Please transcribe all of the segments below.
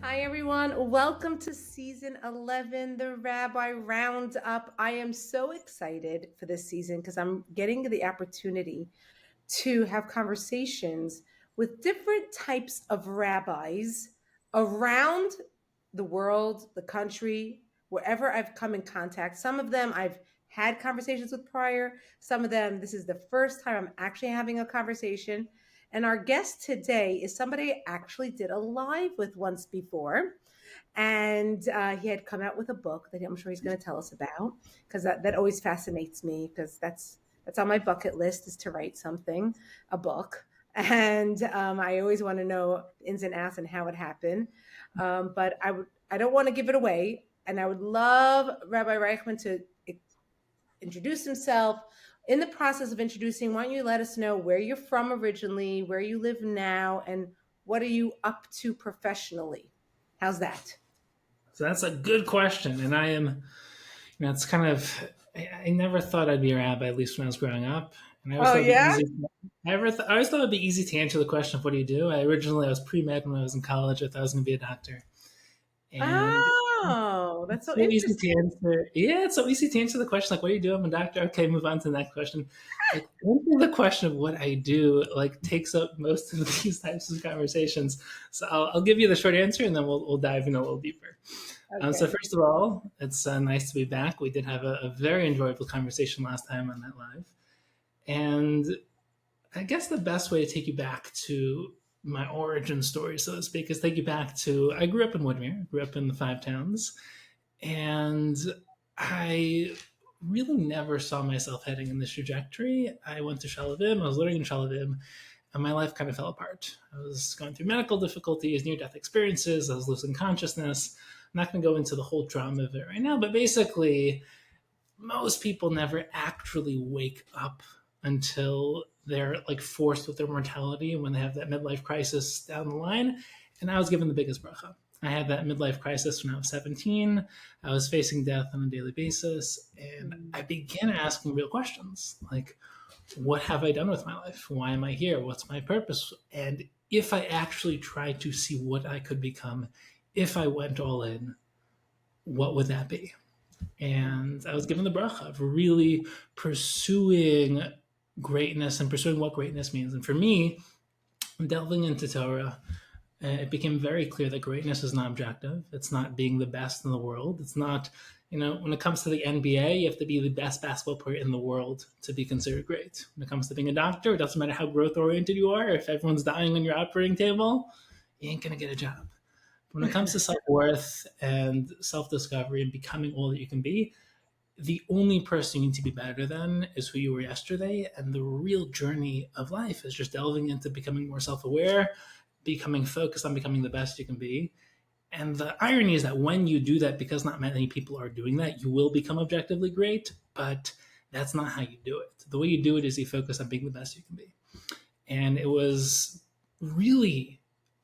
Hi, everyone. Welcome to season 11, the Rabbi Roundup. I am so excited for this season because I'm getting the opportunity to have conversations with different types of rabbis around the world, the country, wherever I've come in contact. Some of them I've had conversations with prior, some of them, this is the first time I'm actually having a conversation. And our guest today is somebody I actually did a live with once before. And he had come out with a book that I'm sure he's going to tell us about because that always fascinates me because that's on my bucket list is to write something, a book. And I always want to know ins and outs and how it happened. But I don't want to give it away. And I would love Rabbi Reichman to introduce himself. In the process of introducing, why don't you let us know where you're from originally, where you live now, and what are you up to professionally? How's that? So that's a good question, and it's kind of. I never thought I'd be a rabbi, at least when I was growing up, and I always Oh, thought it'd be yeah? easy. I always thought it'd be easy to answer the question of what do you do. I was pre-med when I was in college. I thought I was going to be a doctor, and Oh, that's it's so so easy to interesting. answer. Yeah, it's so easy to answer the question like, "What do you do?" I'm a doctor. Okay, move on to the next question. Like answering the question of what I do takes up most of these types of conversations. So I'll give you the short answer, and then we'll dive in a little deeper. So Okay. first of all, it's nice to be back. We did have a very enjoyable conversation last time on that live, and I guess the best way to take you back to my origin story, so to speak, is take you back to I grew up in Woodmere, grew up in the Five Towns, and I really never saw myself heading in this trajectory. I went to Shalavim, I was learning in Shalavim, and my life kind of fell apart. I was going through medical difficulties, near death experiences, I was losing consciousness. I'm not going to go into the whole drama of it right now, but basically, most people never actually wake up until they're forced with their mortality when they have that midlife crisis down the line. And I was given the biggest bracha. I had that midlife crisis when I was 17. I was facing death on a daily basis, and I began asking real questions like, what have I done with my life? Why am I here? What's my purpose? And if I actually tried to see what I could become, if I went all in, what would that be? And I was given the bracha of really pursuing greatness and pursuing what greatness means. And for me, delving into Torah, it became very clear that greatness is not objective. It's not being the best in the world. It's not, when it comes to the NBA, you have to be the best basketball player in the world to be considered great. When it comes to being a doctor, it doesn't matter how growth oriented you are. If everyone's dying on your operating table, you ain't going to get a job. When it comes to self worth and self discovery and becoming all that you can be, the only person you need to be better than is who you were yesterday. And the real journey of life is just delving into becoming more self aware, becoming focused on becoming the best you can be. And the irony is that when you do that, because not many people are doing that, you will become objectively great, but that's not how you do it. The way you do it is you focus on being the best you can be. And it was really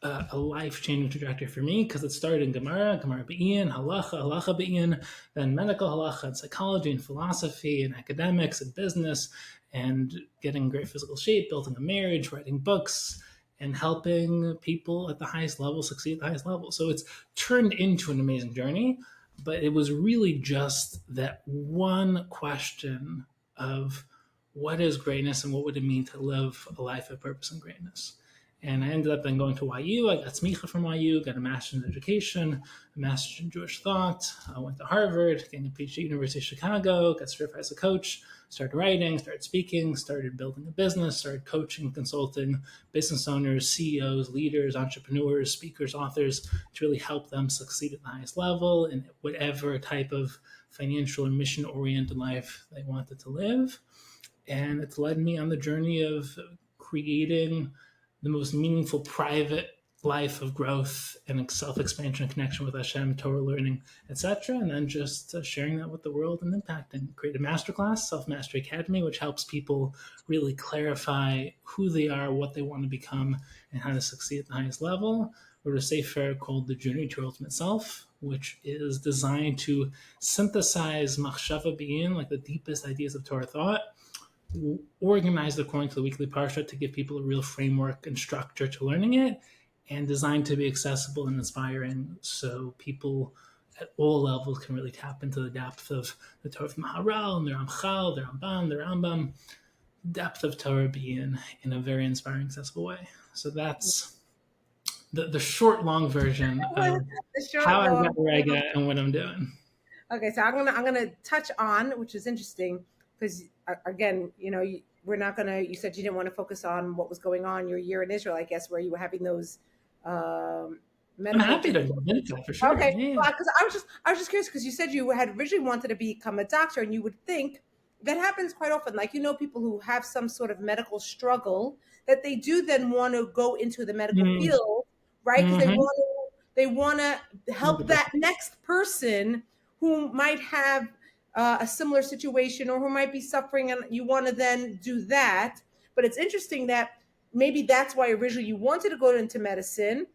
a life-changing trajectory for me because it started in Gemara Be'in, Halacha Be'in, then medical halacha and psychology and philosophy and academics and business and getting great physical shape, building a marriage, writing books, and helping people at the highest level succeed at the highest level. So it's turned into an amazing journey, but it was really just that one question of what is greatness and what would it mean to live a life of purpose and greatness. And I ended up then going to YU. I got smicha from YU, got a master's in education, a master's in Jewish thought. I went to Harvard, getting a PhD at University of Chicago, got certified as a coach, started writing, started speaking, started building a business, started coaching, consulting business owners, CEOs, leaders, entrepreneurs, speakers, authors to really help them succeed at the highest level in whatever type of financial or mission-oriented life they wanted to live. And it's led me on the journey of creating the most meaningful private life of growth and self-expansion, connection with Hashem, Torah learning, etc. And then just sharing that with the world and impacting. Create a masterclass, Self-Mastery Academy, which helps people really clarify who they are, what they want to become, and how to succeed at the highest level. Wrote a sefer called The Journey to Your Ultimate Self, which is designed to synthesize machshava bein, like the deepest ideas of Torah thought, organized according to the weekly parsha to give people a real framework and structure to learning it, and designed to be accessible and inspiring, so people at all levels can really tap into the depth of the Torah from Maharal and the Ramchal, the Rambam, the Rambam, depth of Torah being in a very inspiring, accessible way. So that's the short, long version of The how short, I long. got where I got and what I'm doing. Okay, so I'm gonna touch on, which is interesting because again, we're not gonna. You said you didn't want to focus on what was going on your year in Israel, I guess, where you were having those um, I'm medical. happy to go into that for sure. Okay, Yeah. well, because I was just curious because you said you had originally wanted to become a doctor, and you would think that happens quite often. Like people who have some sort of medical struggle that they do then want to go into the medical Mm-hmm. field, right? Because they want to help that 100%. next person who might have a similar situation or who might be suffering, and you want to then do that. But it's interesting that maybe that's why originally you wanted to go into medicine,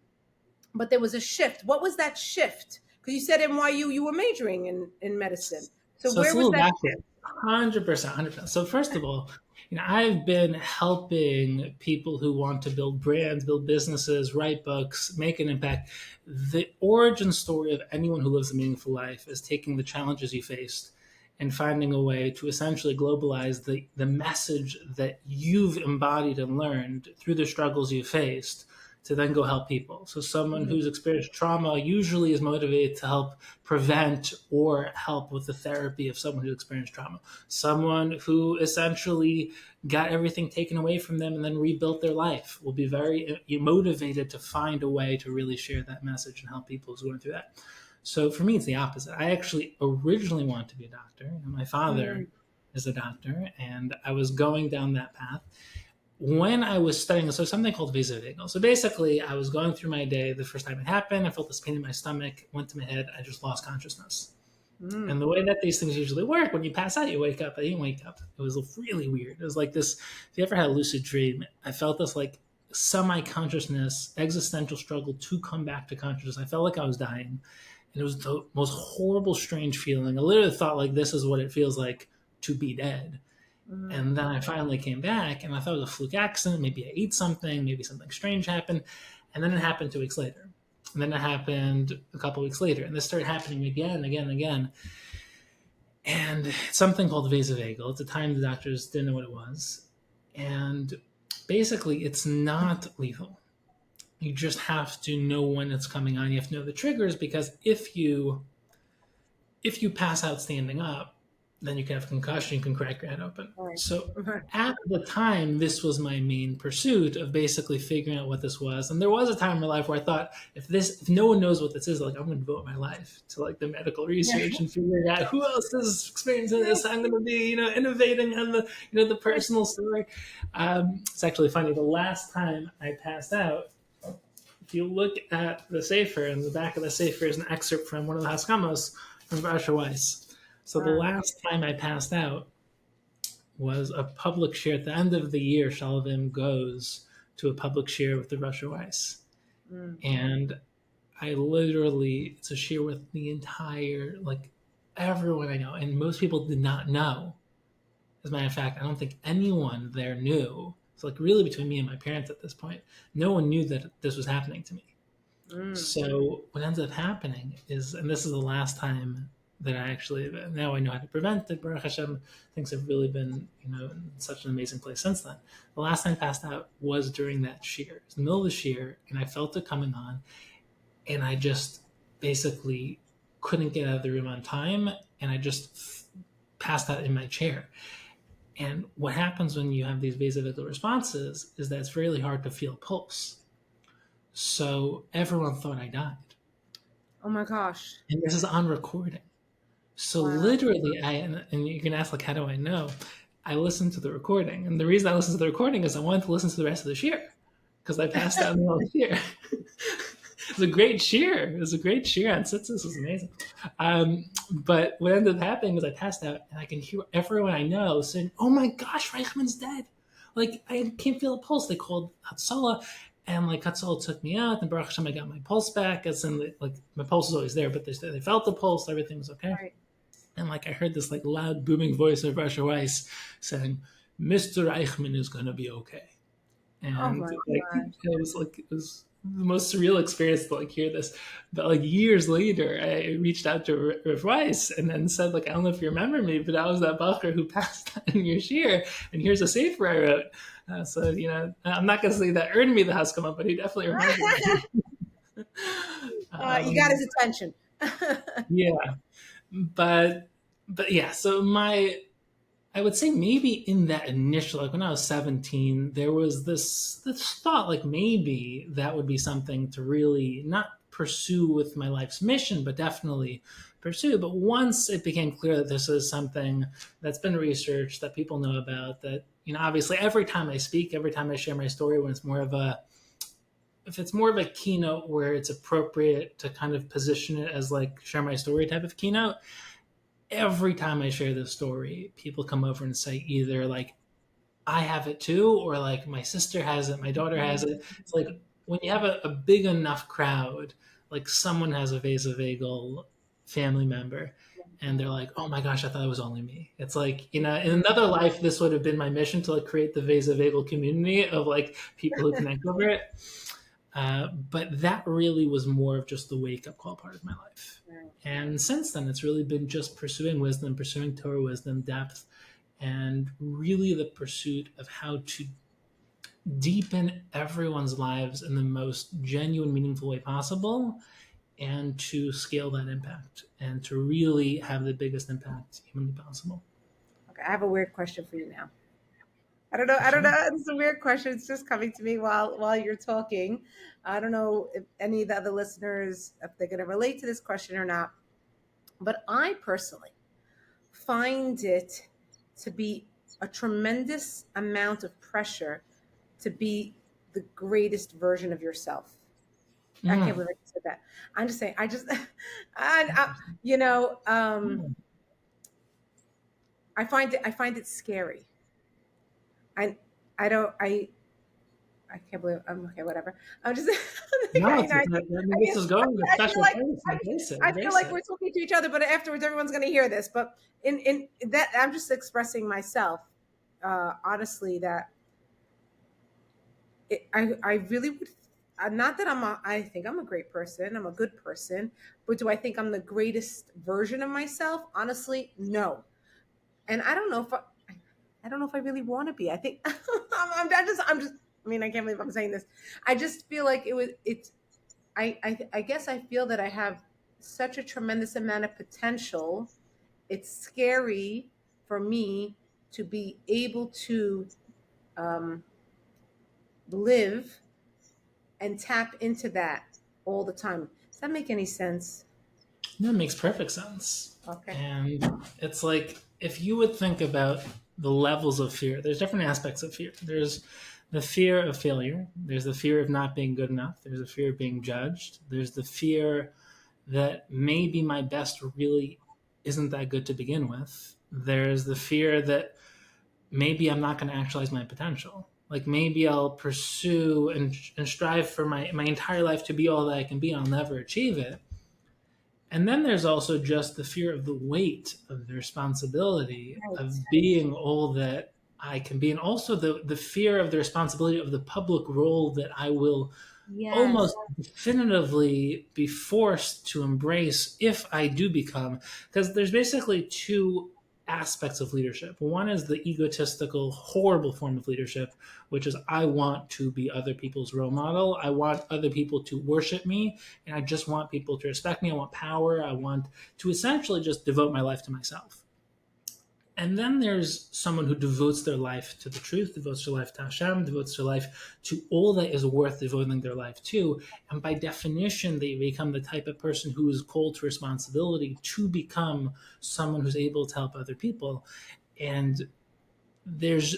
but there was a shift. What was that shift? Because you said NYU you were majoring in medicine. So So it's where a was little that backwards. shift? 100%, 100%. So first of all, I've been helping people who want to build brands, build businesses, write books, make an impact. The origin story of anyone who lives a meaningful life is taking the challenges you faced and finding a way to essentially globalize the message that you've embodied and learned through the struggles you faced to then go help people. So someone Mhm. who's experienced trauma usually is motivated to help prevent or help with the therapy of someone who experienced trauma. Someone who essentially got everything taken away from them and then rebuilt their life will be very motivated to find a way to really share that message and help people who's going through that. So for me, it's the opposite. I actually originally wanted to be a doctor. My father Mm. is a doctor, and I was going down that path when I was studying, so something called vasovagal. So basically, I was going through my day the first time it happened. I felt this pain in my stomach, went to my head. I just lost consciousness. Mm. And the way that these things usually work, when you pass out, you wake up. I didn't wake up. It was really weird. It was like this. If you ever had a lucid dream, I felt this like semi-consciousness, existential struggle to come back to consciousness. I felt like I was dying. And it was the most horrible, strange feeling. I literally thought like this is what it feels like to be dead. Mm. And then I finally came back and I thought it was a fluke accident. Maybe I ate something, maybe something strange happened. And then it happened 2 weeks later. And then it happened a couple weeks later. And this started happening again and again and again. And it's something called vasovagal. At the time, the doctors didn't know what it was. And basically, it's not lethal. You just have to know when it's coming on. You have to know the triggers, because if you pass out standing up, then you can have a concussion, you can crack your head open. Right. So Right. at the time, this was my main pursuit of basically figuring out what this was. And there was a time in my life where I thought, if no one knows what this is, like I'm going to devote my life to like the medical research and figuring out who else is experiencing this. I'm going to be, innovating on the personal story. It's actually funny. The last time I passed out, if you look at the Sefer, in the back of the Sefer is an excerpt from one of the Haskamos from Rasha Weiss. So the last time I passed out was a public share. At the end of the year, Shalavim goes to a public share with the Rasha Weiss. Mm. And I literally, it's a share with the entire, like everyone I know. And most people did not know. As a matter of fact, I don't think anyone there knew. It's like really between me and my parents at this point. No one knew that this was happening to me. Mm. So what ends up happening is, and this is the last time that I actually, now I know how to prevent it. Baruch Hashem, things have really been, in such an amazing place since then. The last time I passed out was during that shear. It was in the middle of the shear, and I felt it coming on, and I just basically couldn't get out of the room on time, and I just passed out in my chair. And what happens when you have these vasovagal responses is that it's really hard to feel pulse. So everyone thought I died. Oh my gosh. And this is on recording. So Wow. literally, and you can ask, like, how do I know? I listened to the recording. And the reason I listened to the recording is I wanted to listen to the rest of the shear, because I passed out in the middle of the shear. It was a great shear. It was a great shear on Tzitzis. It was amazing. But what ended up happening is I passed out, and I can hear everyone I know saying, "Oh my gosh, Reichman's dead!" Like, I can't feel a pulse. They called Hatzalah, and like Hatzalah took me out, and Baruch Hashem, I got my pulse back. As in, like, my pulse is always there, but they felt the pulse. Everything was okay. Right. And like I heard this like loud booming voice of Rasha Weiss saying, "Mr. Reichman is gonna be okay." Oh And my like gosh. it was the most surreal experience to like hear this. But like years later, I reached out to Rav Weiss and then said, like, I don't know if you remember me, but I was that bacher who passed that in your shir, and here's a sefer I wrote. So, you know, I'm not going to say that earned me the Haskama, but he definitely remembered me. You got his attention. Yeah, but yeah. So I would say maybe in that initial, like when I was 17, there was this thought, like maybe that would be something to really not pursue with my life's mission, but definitely pursue. But once it became clear that this is something that's been researched, that people know about, that, you know, obviously every time I speak, every time I share my story, when it's more of a, if it's more of a keynote where it's appropriate to kind of position it as like share my story type of keynote, every time I share this story, people come over and say either like, I have it too, or like my sister has it, my daughter has it. It's like when you have a big enough crowd, like someone has a Vasavagel family member, and they're like, oh my gosh, I thought it was only me. It's like, you know, in another life, this would have been my mission to like create the Vasavagel community of like people who connect over it. But that really was more of just the wake up call part of my life. And since then, it's really been just pursuing wisdom, pursuing Torah wisdom, depth, and really the pursuit of how to deepen everyone's lives in the most genuine, meaningful way possible, and to scale that impact and to really have the biggest impact humanly possible. Okay, I have a weird question for you now. I don't know. I don't know. It's a weird question. It's just coming to me while you're talking. I don't know if any of the other listeners, if they're going to relate to this question or not. But I personally find it to be a tremendous amount of pressure to be the greatest version of yourself. I can't believe I said that. I'm just saying. You know, I find it scary. I I don't I can't believe I'm okay. Whatever. I'm just. No, You know, this is going to a I feel special like place. Embrace it. I feel Embrace like it. we're talking to each other, but afterwards everyone's going to hear this. But in that, I'm just expressing myself honestly that I really would. Not that I think I'm a great person. I'm a good person, but do I think I'm the greatest version of myself? Honestly, no. And I don't know if I really want to be. I think I'm just. I mean, I can't believe I'm saying this. I just feel like it's. I guess I feel that I have such a tremendous amount of potential. It's scary for me to be able to um, live and tap into that all the time. Does that make any sense? That makes perfect sense. Okay. And it's like if you would think about the levels of fear, there's different aspects of fear. There's the fear of failure, there's the fear of not being good enough, there's the fear of being judged, there's the fear that maybe my best really isn't that good to begin with. There's the fear that maybe I'm not going to actualize my potential. Like maybe I'll pursue and strive for my entire life to be all that I can be, and I'll never achieve it. And then there's also just the fear of the weight of the responsibility Right. of being all that I can be, and also the fear of the responsibility of the public role that I will Yes. almost definitively be forced to embrace if I do become, because there's basically two aspects of leadership. One is the egotistical, horrible form of leadership, which is I want to be other people's role model. I want other people to worship me, and I just want people to respect me. I want power. I want to essentially just devote my life to myself. And then there's someone who devotes their life to the truth, devotes their life to Hashem, devotes their life to all that is worth devoting their life to. And by definition, they become the type of person who is called to responsibility to become someone who's able to help other people. And there's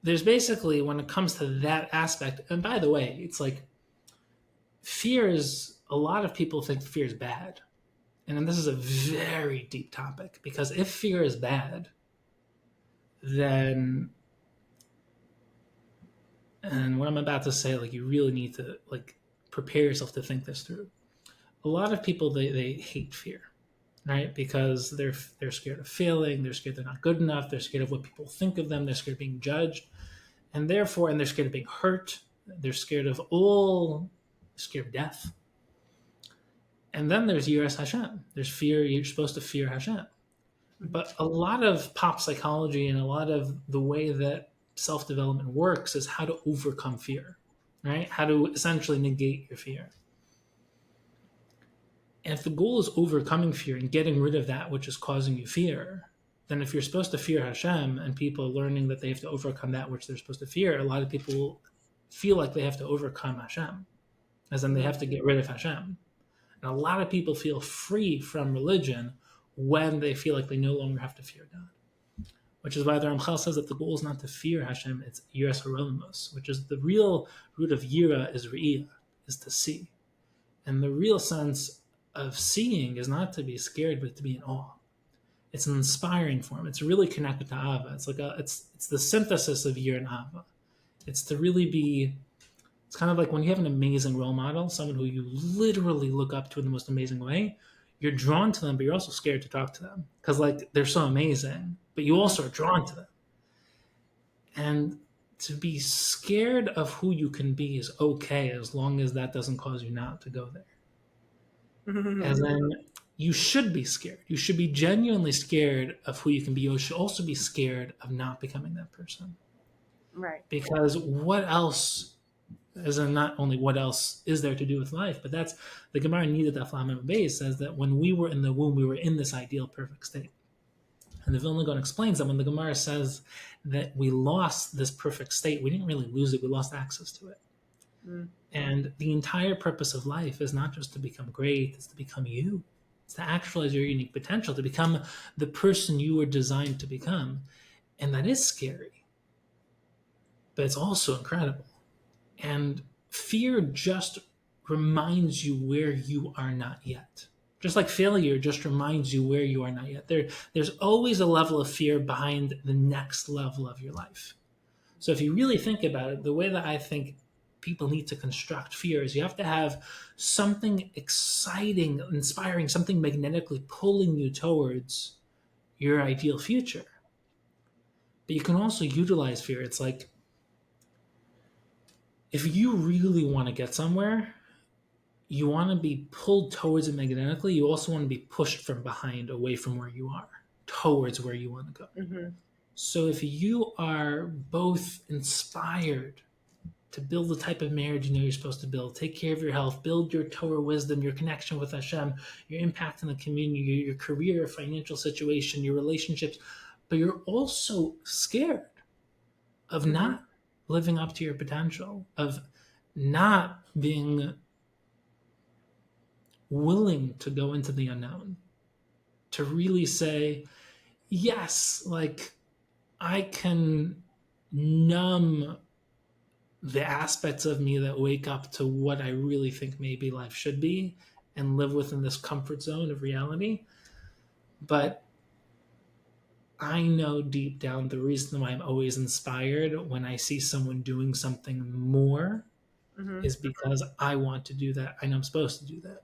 basically, when it comes to that aspect, and by the way, it's like fear is, a lot of people think fear is bad. And this is a very deep topic, because if fear is bad, then, and what I'm about to say, like you really need to like prepare yourself to think this through. A lot of people they hate fear, right? Because they're scared of failing, they're scared they're not good enough, they're scared of what people think of them, they're scared of being judged, and they're scared of being hurt. They're scared of scared of death. And then there's Yiras Hashem. There's fear. You're supposed to fear Hashem. But a lot of pop psychology and a lot of the way that self-development works is how to overcome fear, right? How to essentially negate your fear. And if the goal is overcoming fear and getting rid of that which is causing you fear, then if you're supposed to fear Hashem and people are learning that they have to overcome that which they're supposed to fear, a lot of people will feel like they have to overcome Hashem, as in they have to get rid of Hashem. And a lot of people feel free from religion when they feel like they no longer have to fear God. Which is why the Ramchal says that the goal is not to fear Hashem, it's Yiras HaRolamos, which is the real root of Yira is Re'iyah, is to see. And the real sense of seeing is not to be scared, but to be in awe. It's an inspiring form. It's really connected to Ava. It's the synthesis of Yira and Ava. It's to really be, it's kind of like when you have an amazing role model, someone who you literally look up to in the most amazing way, you're drawn to them, but you're also scared to talk to them because like they're so amazing, but you also are drawn to them. And to be scared of who you can be is okay as long as that doesn't cause you not to go there. As in, you should be scared. You should be genuinely scared of who you can be. You should also be scared of not becoming that person. Right. Because what else, as in not only what else is there to do with life, but that's the Gemara needed that Flamen Beis says that when we were in the womb, we were in this ideal perfect state. And the Vilna Gaon explains that when the Gemara says that we lost this perfect state, we didn't really lose it, we lost access to it. And the entire purpose of life is not just to become great, it's to become you. It's to actualize your unique potential, to become the person you were designed to become. And that is scary. But it's also incredible. And fear just reminds you where you are not yet. Just like failure just reminds you where you are not yet. There's always a level of fear behind the next level of your life. So if you really think about it, the way that I think people need to construct fear is you have to have something exciting, inspiring, something magnetically pulling you towards your ideal future. But you can also utilize fear. It's like, if you really want to get somewhere, you want to be pulled towards it magnetically. You also want to be pushed from behind, away from where you are, towards where you want to go. So if you are both inspired to build the type of marriage you know you're supposed to build, take care of your health, build your Torah wisdom, your connection with Hashem, your impact in the community, your career, financial situation, your relationships, but you're also scared of not living up to your potential, of not being willing to go into the unknown, to really say, yes, like I can numb the aspects of me that wake up to what I really think maybe life should be and live within this comfort zone of reality. But I know deep down the reason why I'm always inspired when I see someone doing something more is because I want to do that. I know I'm supposed to do that.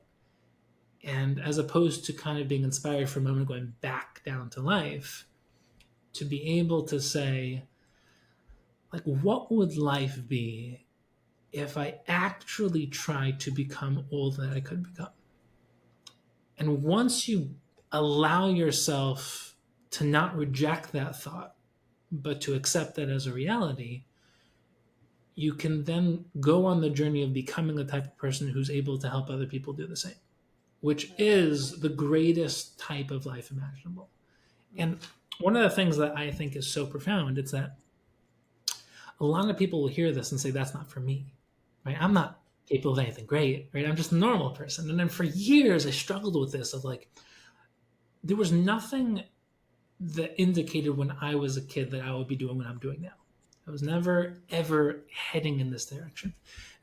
And as opposed to kind of being inspired for a moment, going back down to life, to be able to say, like, what would life be if I actually tried to become all that I could become? And once you allow yourself to not reject that thought, but to accept that as a reality, you can then go on the journey of becoming the type of person who's able to help other people do the same, which is the greatest type of life imaginable. And one of the things that I think is so profound is that a lot of people will hear this and say, that's not for me, right? I'm not capable of anything great, right? I'm just a normal person. And then for years, I struggled with this of like, there was nothing that indicated when I was a kid that I would be doing what I'm doing now. I was never, ever heading in this direction.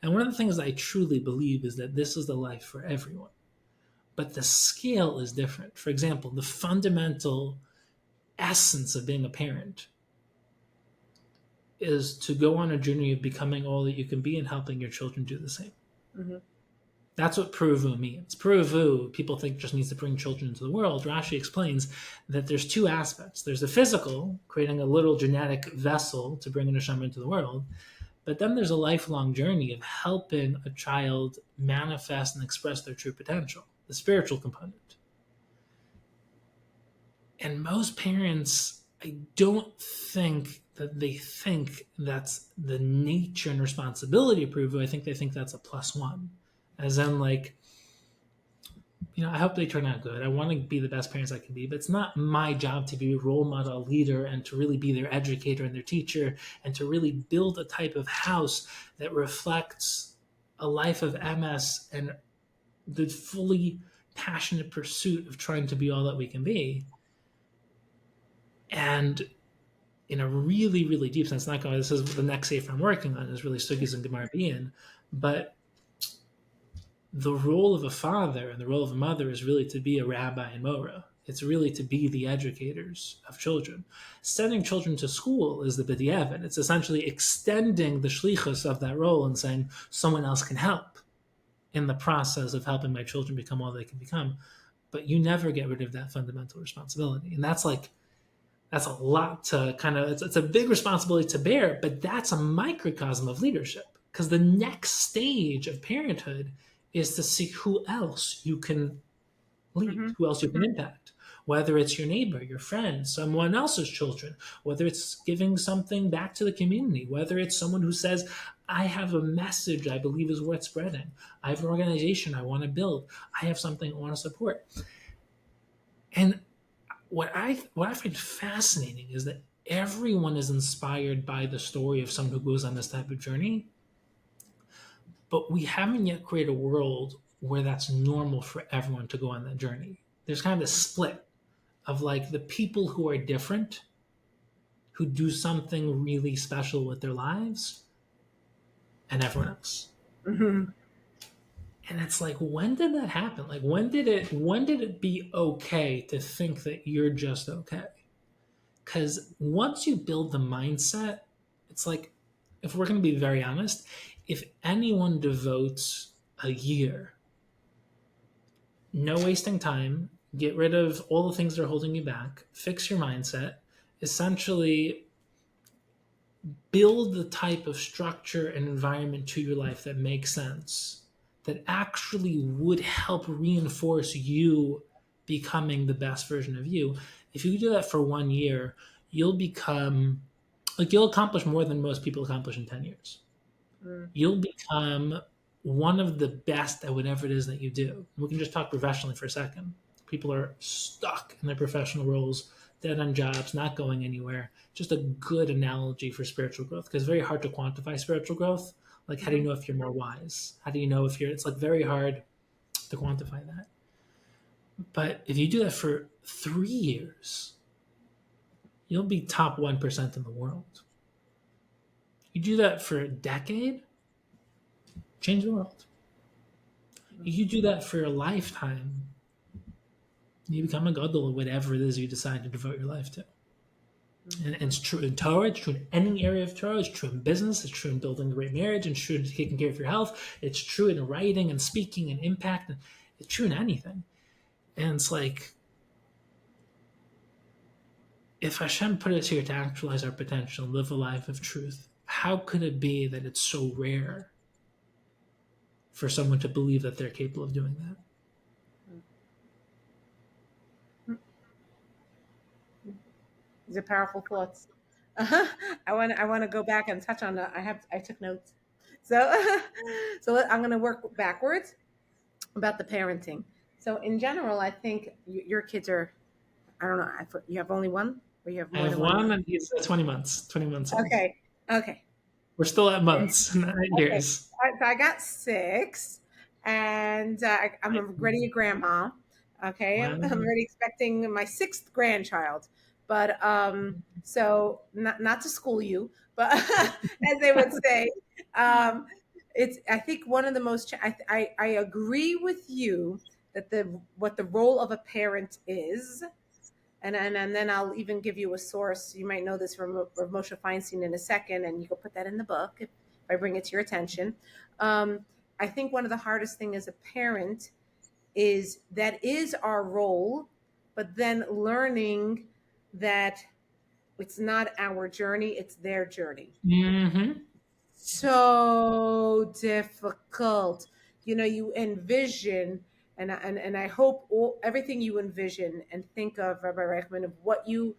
And one of the things I truly believe is that this is the life for everyone. But the scale is different. For example, the fundamental essence of being a parent is to go on a journey of becoming all that you can be and helping your children do the same. That's what Puruvu means. Puruvu, people think just means to bring children into the world. Rashi explains that there's two aspects. There's the physical, creating a little genetic vessel to bring a neshama into the world. But then there's a lifelong journey of helping a child manifest and express their true potential, the spiritual component. And most parents, I don't think that they think that's the nature and responsibility of Peru. I think they think that's a plus one. As in, like, I hope they turn out good. I want to be the best parents I can be, but it's not my job to be a role model leader and to really be their educator and their teacher and to really build a type of house that reflects a life of MS and the fully passionate pursuit of trying to be all that we can be. And in a really, really deep sense, not going, this is the next safe I'm working on is really Sugis and Gemara Bian, but the role of a father and the role of a mother is really to be a rabbi and mora. It's really to be the educators of children. Sending children to school is the b'diavad. It's essentially extending the shlichus of that role and saying someone else can help in the process of helping my children become all they can become. But you never get rid of that fundamental responsibility. And that's a lot to kind of, it's a big responsibility to bear, but that's a microcosm of leadership. Because the next stage of parenthood is to see who else you can lead, who else you can impact. Whether it's your neighbor, your friend, someone else's children, whether it's giving something back to the community, whether it's someone who says, I have a message I believe is worth spreading. I have an organization I want to build. I have something I want to support. And what I find fascinating is that everyone is inspired by the story of someone who goes on this type of journey, but we haven't yet created a world where that's normal for everyone to go on that journey. There's kind of a split of like the people who are different, who do something really special with their lives, and everyone else. Mm-hmm. And it's like, when did that happen? Like, when did it be okay to think that you're just okay? Because once you build the mindset, it's like, if we're going to be very honest, if anyone devotes a year, no wasting time, get rid of all the things that are holding you back, fix your mindset, essentially build the type of structure and environment to your life that makes sense, that actually would help reinforce you becoming the best version of you. If you do that for 1 year, you'll accomplish more than most people accomplish in 10 years. You'll become one of the best at whatever it is that you do. We can just talk professionally for a second. People are stuck in their professional roles, dead end jobs, not going anywhere. Just a good analogy for spiritual growth, because it's very hard to quantify spiritual growth. Like, how do you know if you're more wise? How do you know if it's like very hard to quantify that. But if you do that for 3 years, you'll be top 1% in the world. You do that for a decade, change the world. You do that for a lifetime, you become a gadol of whatever it is you decide to devote your life to. And it's true in Torah, it's true in any area of Torah, it's true in business, it's true in building a great marriage, it's true in taking care of your health, it's true in writing and speaking and impact, it's true in anything. And it's like, if Hashem put us here to actualize our potential, live a life of truth, how could it be that it's so rare for someone to believe that they're capable of doing that? These are powerful thoughts. I want to go back and touch on. I took notes, so I'm going to work backwards about the parenting. So in general, I think your kids are. I don't know. You have only one, or you have more I have than one, and he's 20 months. 20 months old. Okay. We're still at months, not years. So I got 6, and I'm already a grandma. Okay, Wow. I'm already expecting my 6th grandchild. But so not to school you, but as they would say, it's. I think one of the most. I agree with you that what the role of a parent is, and then I'll even give you a source. You might know this from Moshe Feinstein in a second, and you can put that in the book if I bring it to your attention. I think one of the hardest thing as a parent is our role, but then learning that it's not our journey, it's their journey. Mm-hmm. so difficult. You envision, and I hope everything you envision and think of, Rabbi Reichman, of what you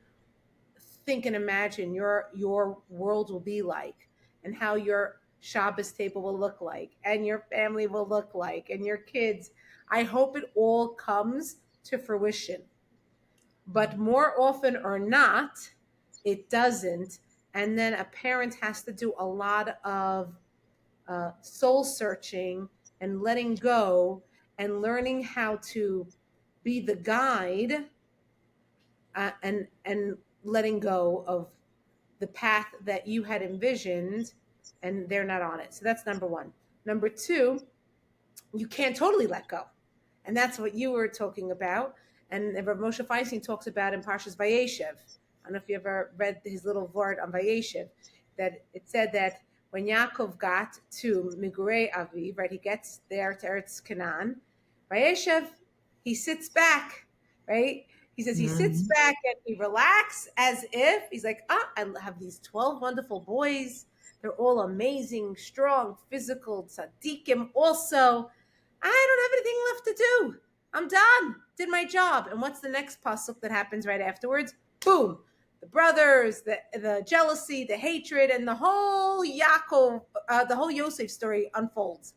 think and imagine your world will be like, and how your Shabbos table will look like, and your family will look like, and your kids. I hope it all comes to fruition. But more often or not, it doesn't. And then a parent has to do a lot of soul searching and letting go and learning how to be the guide, and letting go of the path that you had envisioned, and they're not on it. So that's number one. Number two, you can't totally let go. And that's what you were talking about. And Rav Moshe Feinstein talks about in Parshas Vayeshev. I don't know if you ever read his little word on Vayeshev, that it said that when Yaakov got to Migurei Aviv, right, he gets there to Eretz Canaan, Vayeshev, he sits back, right? He says he sits Mm-hmm. back and he relaxes as if he's like, I have these 12 wonderful boys. They're all amazing, strong, physical, tzaddikim also. I don't have anything left to do. I'm done. Did my job. And what's the next pasuk that happens right afterwards? Boom. The brothers, the jealousy, the hatred, and the whole Yaakov, the whole Yosef story unfolds.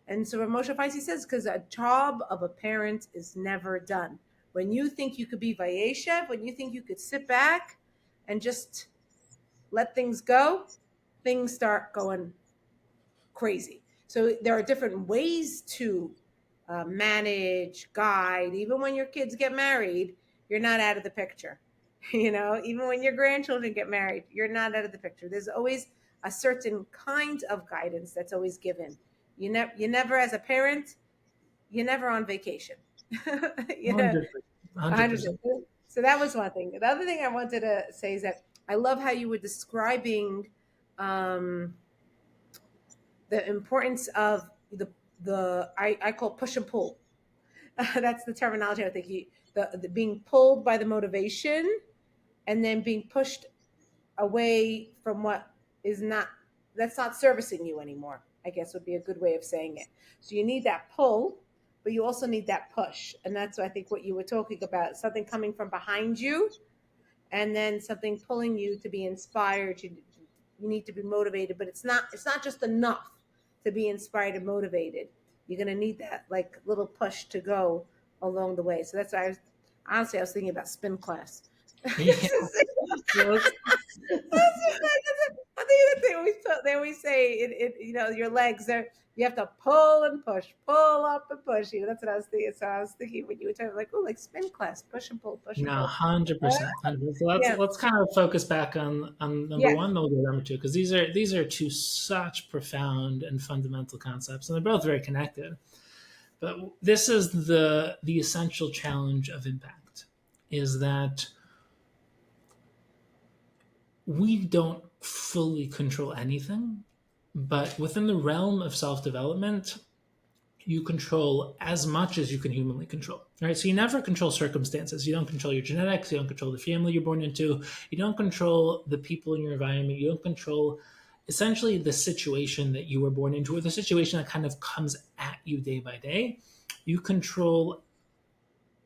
And so Moshe Feinstein says, because a job of a parent is never done. When you think you could be Vayeshev, when you think you could sit back and just let things go, things start going crazy. So there are different ways to manage, guide. Even when your kids get married, you're not out of the picture. Even when your grandchildren get married, you're not out of the picture. There's always a certain kind of guidance that's always given. You never, as a parent, you're never on vacation. you know, 100%. 100%. 100%. So that was one thing. The other thing I wanted to say is that I love how you were describing um, the importance of I call push and pull. That's the terminology I think the being pulled by the motivation, and then being pushed away from what is not that's not servicing you anymore, I guess would be a good way of saying it. So you need that pull, but you also need that push. And that's I think what you were talking about, something coming from behind you, and then something pulling you to be inspired. You need to be motivated, but it's not just enough to be inspired and motivated. You're going to need that like little push to go along the way. So that's why I was thinking about spin class. Yeah. Well, They always say your legs are, you have to pull and push, pull up and push. That's what I was thinking. So I was thinking when you were talking, like, oh, like spin class, push and pull, push and no, pull. 100%. 100%. So let's Yeah, let's kind of focus back on number yeah, one, then we'll go to number two, because these are two such profound and fundamental concepts, and they're both very connected. But this is the essential challenge of impact, is that we don't fully control anything, but within the realm of self-development, you control as much as you can humanly control. Right? So you never control circumstances. You don't control your genetics. You don't control the family you're born into. You don't control the people in your environment. You don't control essentially the situation that you were born into, or the situation that kind of comes at you day by day. You control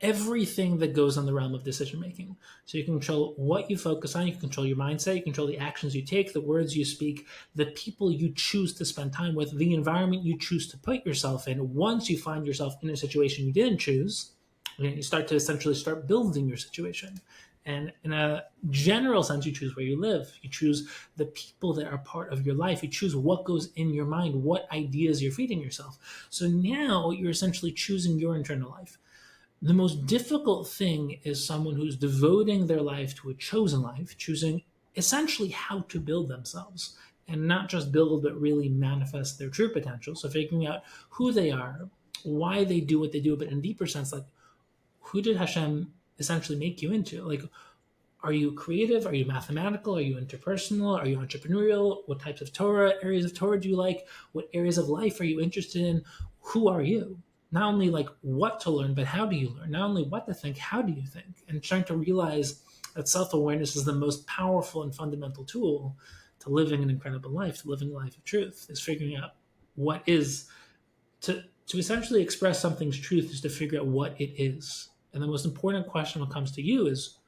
everything that goes on the realm of decision making. So you can control what you focus on, you can control your mindset, you control the actions you take, the words you speak, the people you choose to spend time with, the environment you choose to put yourself in. Once you find yourself in a situation you didn't choose, you start to essentially start building your situation. And in a general sense, you choose where you live. You choose the people that are part of your life. You choose what goes in your mind, what ideas you're feeding yourself. So now you're essentially choosing your internal life. The most difficult thing is someone who's devoting their life to a chosen life, choosing essentially how to build themselves, and not just build, but really manifest their true potential. So figuring out who they are, why they do what they do, but in a deeper sense, like, who did Hashem essentially make you into? Like, are you creative? Are you mathematical? Are you interpersonal? Are you entrepreneurial? What types of Torah, areas of Torah do you like? What areas of life are you interested in? Who are you? Not only like what to learn, but how do you learn? Not only what to think, how do you think? And trying to realize that self-awareness is the most powerful and fundamental tool to to living an incredible life, to living a life of truth, is figuring out what is, to essentially express something's truth is to figure out what it is. And the most important question when it comes to you is,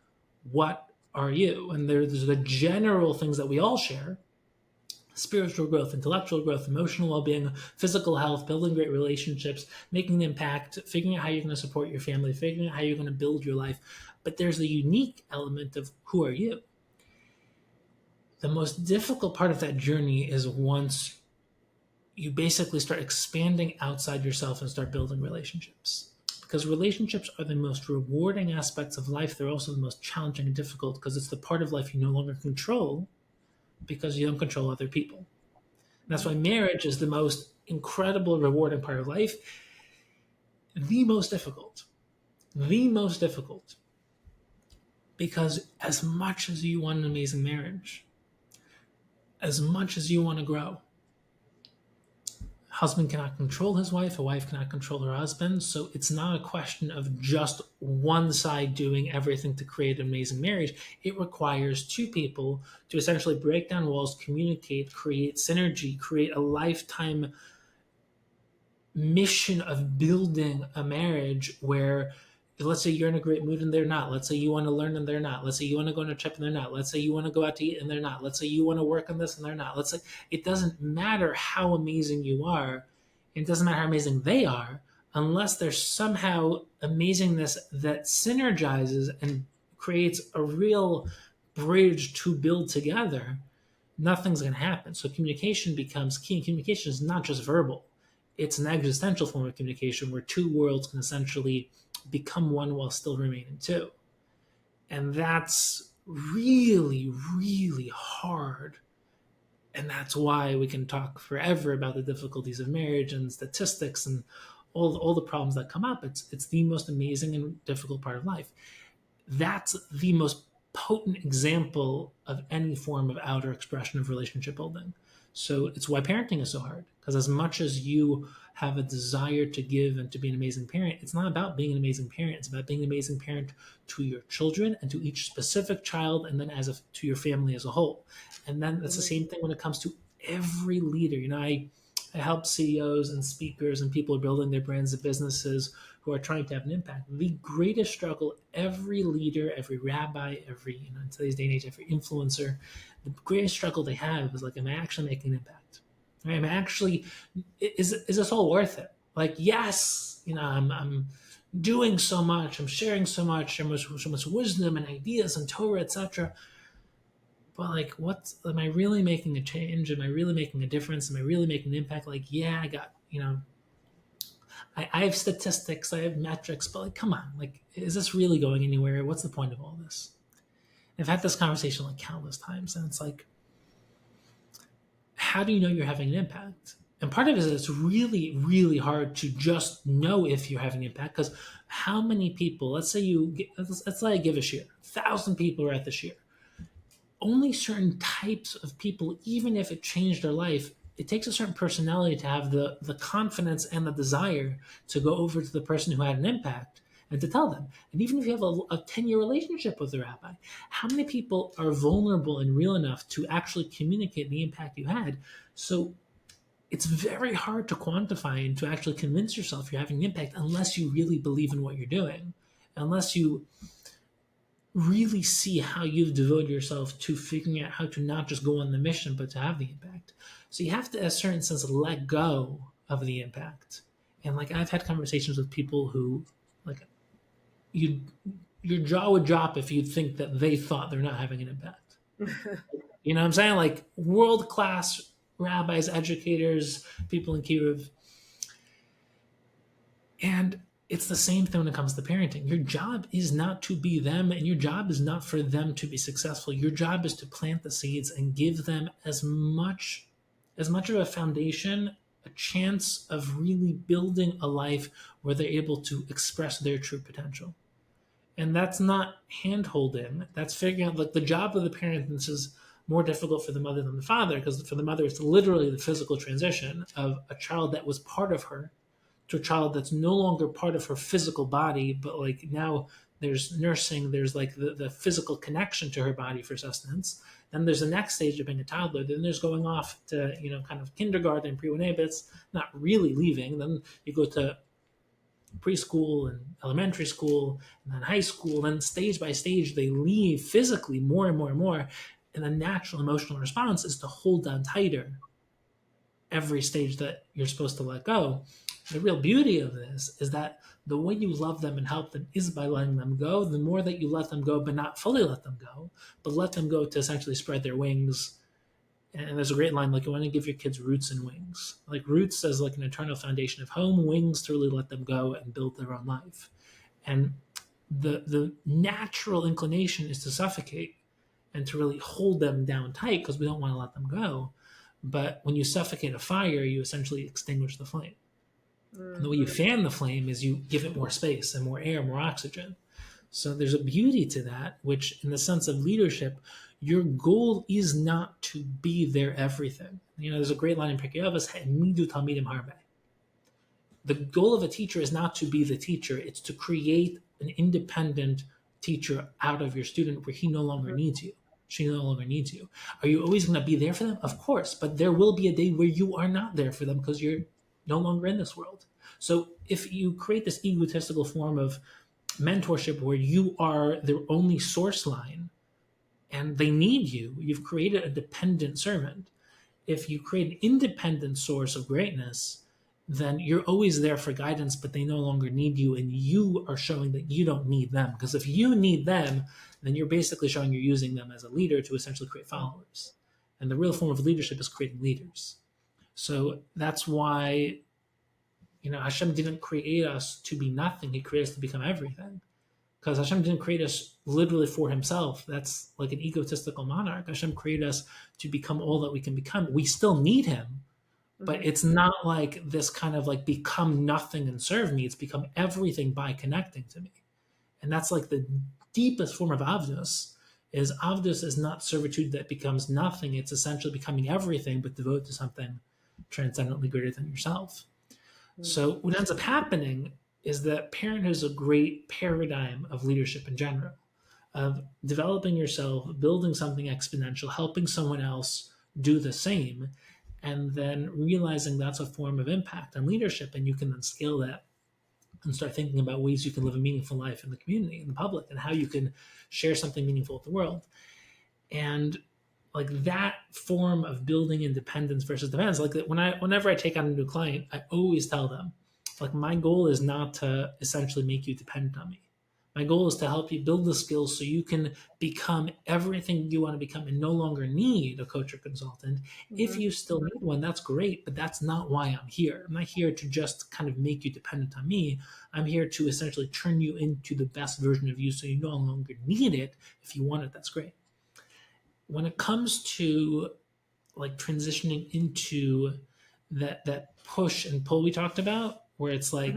what are you? And there's the general things that we all share: spiritual growth, intellectual growth, emotional well-being, physical health, building great relationships, making an impact, figuring out how you're going to support your family, figuring out how you're going to build your life. But there's the unique element of, who are you? The most difficult part of that journey is once you basically start expanding outside yourself and start building relationships. Because relationships are the most rewarding aspects of life. They're also the most challenging and difficult, because it's the part of life you no longer control, because you don't control other people. And that's why marriage is the most incredible, rewarding part of life. The most difficult. Because as much as you want an amazing marriage, as much as you want to grow, husband cannot control his wife, a wife cannot control her husband. So it's not a question of just one side doing everything to create an amazing marriage. It requires two people to essentially break down walls, communicate, create synergy, create a lifetime mission of building a marriage where, let's say you're in a great mood and they're not. Let's say you want to learn and they're not. Let's say you want to go on a trip and they're not. Let's say you want to go out to eat and they're not. Let's say you want to work on this and they're not. Let's say it doesn't matter how amazing you are. It doesn't matter how amazing they are, unless there's somehow amazingness that synergizes and creates a real bridge to build together. Nothing's going to happen. So communication becomes key. And communication is not just verbal. It's an existential form of communication where two worlds can essentially become one while still remaining two. And that's really, really hard. And that's why we can talk forever about the difficulties of marriage and statistics and all the problems that come up. It's the most amazing and difficult part of life. That's the most potent example of any form of outer expression of relationship building. So it's why parenting is so hard. Because as much as you have a desire to give and to be an amazing parent, it's not about being an amazing parent. It's about being an amazing parent to your children and to each specific child, and then to your family as a whole. And then that's the same thing when it comes to every leader. I help CEOs and speakers and people building their brands and businesses who are trying to have an impact. The greatest struggle every leader, every rabbi, every, in today's day and age, every influencer, the greatest struggle they have is like, am I actually making an impact? Am I actually, is this all worth it? Like, yes, I'm doing so much, I'm sharing so much, so much wisdom and ideas and Torah, etc. But like, am I really making a change? Am I really making a difference? Am I really making an impact? Like, yeah, I got, I have statistics, I have metrics, but like, come on, like, is this really going anywhere? What's the point of all this? I've had this conversation like countless times, and it's like, how do you know you're having an impact? And part of it is it's really, really hard to just know if you're having an impact, because how many people, let's say I give a shiur, 1,000 people are at the shiur. Only certain types of people, even if it changed their life, it takes a certain personality to have the confidence and the desire to go over to the person who had an impact and to tell them. And even if you have a 10-year relationship with the rabbi, how many people are vulnerable and real enough to actually communicate the impact you had? So it's very hard to quantify and to actually convince yourself you're having an impact unless you really believe in what you're doing, unless you really see how you've devoted yourself to figuring out how to not just go on the mission, but to have the impact. So you have to, in a certain sense, let go of the impact. And like, I've had conversations with people who, like, your jaw would drop if you'd think that they thought they're not having an impact. You know what I'm saying? Like, world-class rabbis, educators, people in Kiruv. And it's the same thing when it comes to parenting. Your job is not to be them, and your job is not for them to be successful. Your job is to plant the seeds and give them as much of a foundation, a chance of really building a life where they're able to express their true potential. And that's not hand-holding. That's figuring out, like, the job of the parent, and this is more difficult for the mother than the father, because for the mother, it's literally the physical transition of a child that was part of her to a child that's no longer part of her physical body, but like now there's nursing, there's like the physical connection to her body for sustenance. Then there's the next stage of being a toddler. Then there's going off to, kind of kindergarten, pre-1A, but it's not really leaving. Then you go to preschool and elementary school and then high school. Then stage by stage, they leave physically more and more and more. And the natural emotional response is to hold on tighter every stage that you're supposed to let go. The real beauty of this is that the way you love them and help them is by letting them go. The more that you let them go, but not fully let them go, but let them go to essentially spread their wings. And there's a great line, like, you want to give your kids roots and wings. Like, roots as like an eternal foundation of home, wings to really let them go and build their own life. And the natural inclination is to suffocate and to really hold them down tight because we don't want to let them go. But when you suffocate a fire, you essentially extinguish the flame. And the way you fan the flame is you give it more space and more air, more oxygen. So there's a beauty to that, which in the sense of leadership, your goal is not to be their everything. There's a great line in Pirkei Avos, "Ha'emidu talmidim harbe." The goal of a teacher is not to be the teacher. It's to create an independent teacher out of your student where he no longer needs you. She no longer needs you. Are you always going to be there for them? Of course, but there will be a day where you are not there for them because you're no longer in this world. So if you create this egotistical form of mentorship where you are their only source line and they need you, you've created a dependent servant. If you create an independent source of greatness, then you're always there for guidance, but they no longer need you, and you are showing that you don't need them. Because if you need them, then you're basically showing you're using them as a leader to essentially create followers. And the real form of leadership is creating leaders. So that's why, Hashem didn't create us to be nothing. He created us to become everything. Because Hashem didn't create us literally for himself. That's like an egotistical monarch. Hashem created us to become all that we can become. We still need him, but it's not like this kind of like become nothing and serve me. It's become everything by connecting to me. And that's like the deepest form of avdus. Avdus is not servitude that becomes nothing. It's essentially becoming everything, but devoted to something transcendently greater than yourself. So what ends up happening is that parenthood is a great paradigm of leadership in general, of developing yourself, building something exponential, helping someone else do the same, and then realizing that's a form of impact on leadership. And you can then scale that and start thinking about ways you can live a meaningful life in the community, in the public, and how you can share something meaningful with the world. And like that form of building independence versus dependence, like whenever I take on a new client, I always tell them, like, my goal is not to essentially make you dependent on me. My goal is to help you build the skills so you can become everything you want to become and no longer need a coach or consultant. If you still need one, that's great, but that's not why I'm here. I'm not here to just kind of make you dependent on me. I'm here to essentially turn you into the best version of you so you no longer need it. If you want it, that's great. When it comes to like transitioning into that push and pull we talked about, where it's like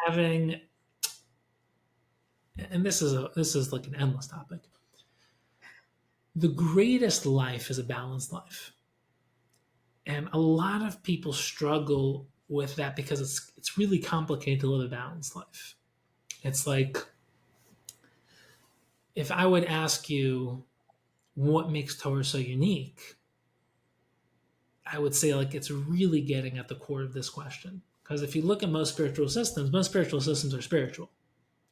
having, and this is like an endless topic. The greatest life is a balanced life. And a lot of people struggle with that because it's really complicated to live a balanced life. It's like, if I would ask you what makes Torah so unique, I would say like it's really getting at the core of this question. Because if you look at most spiritual systems are spiritual,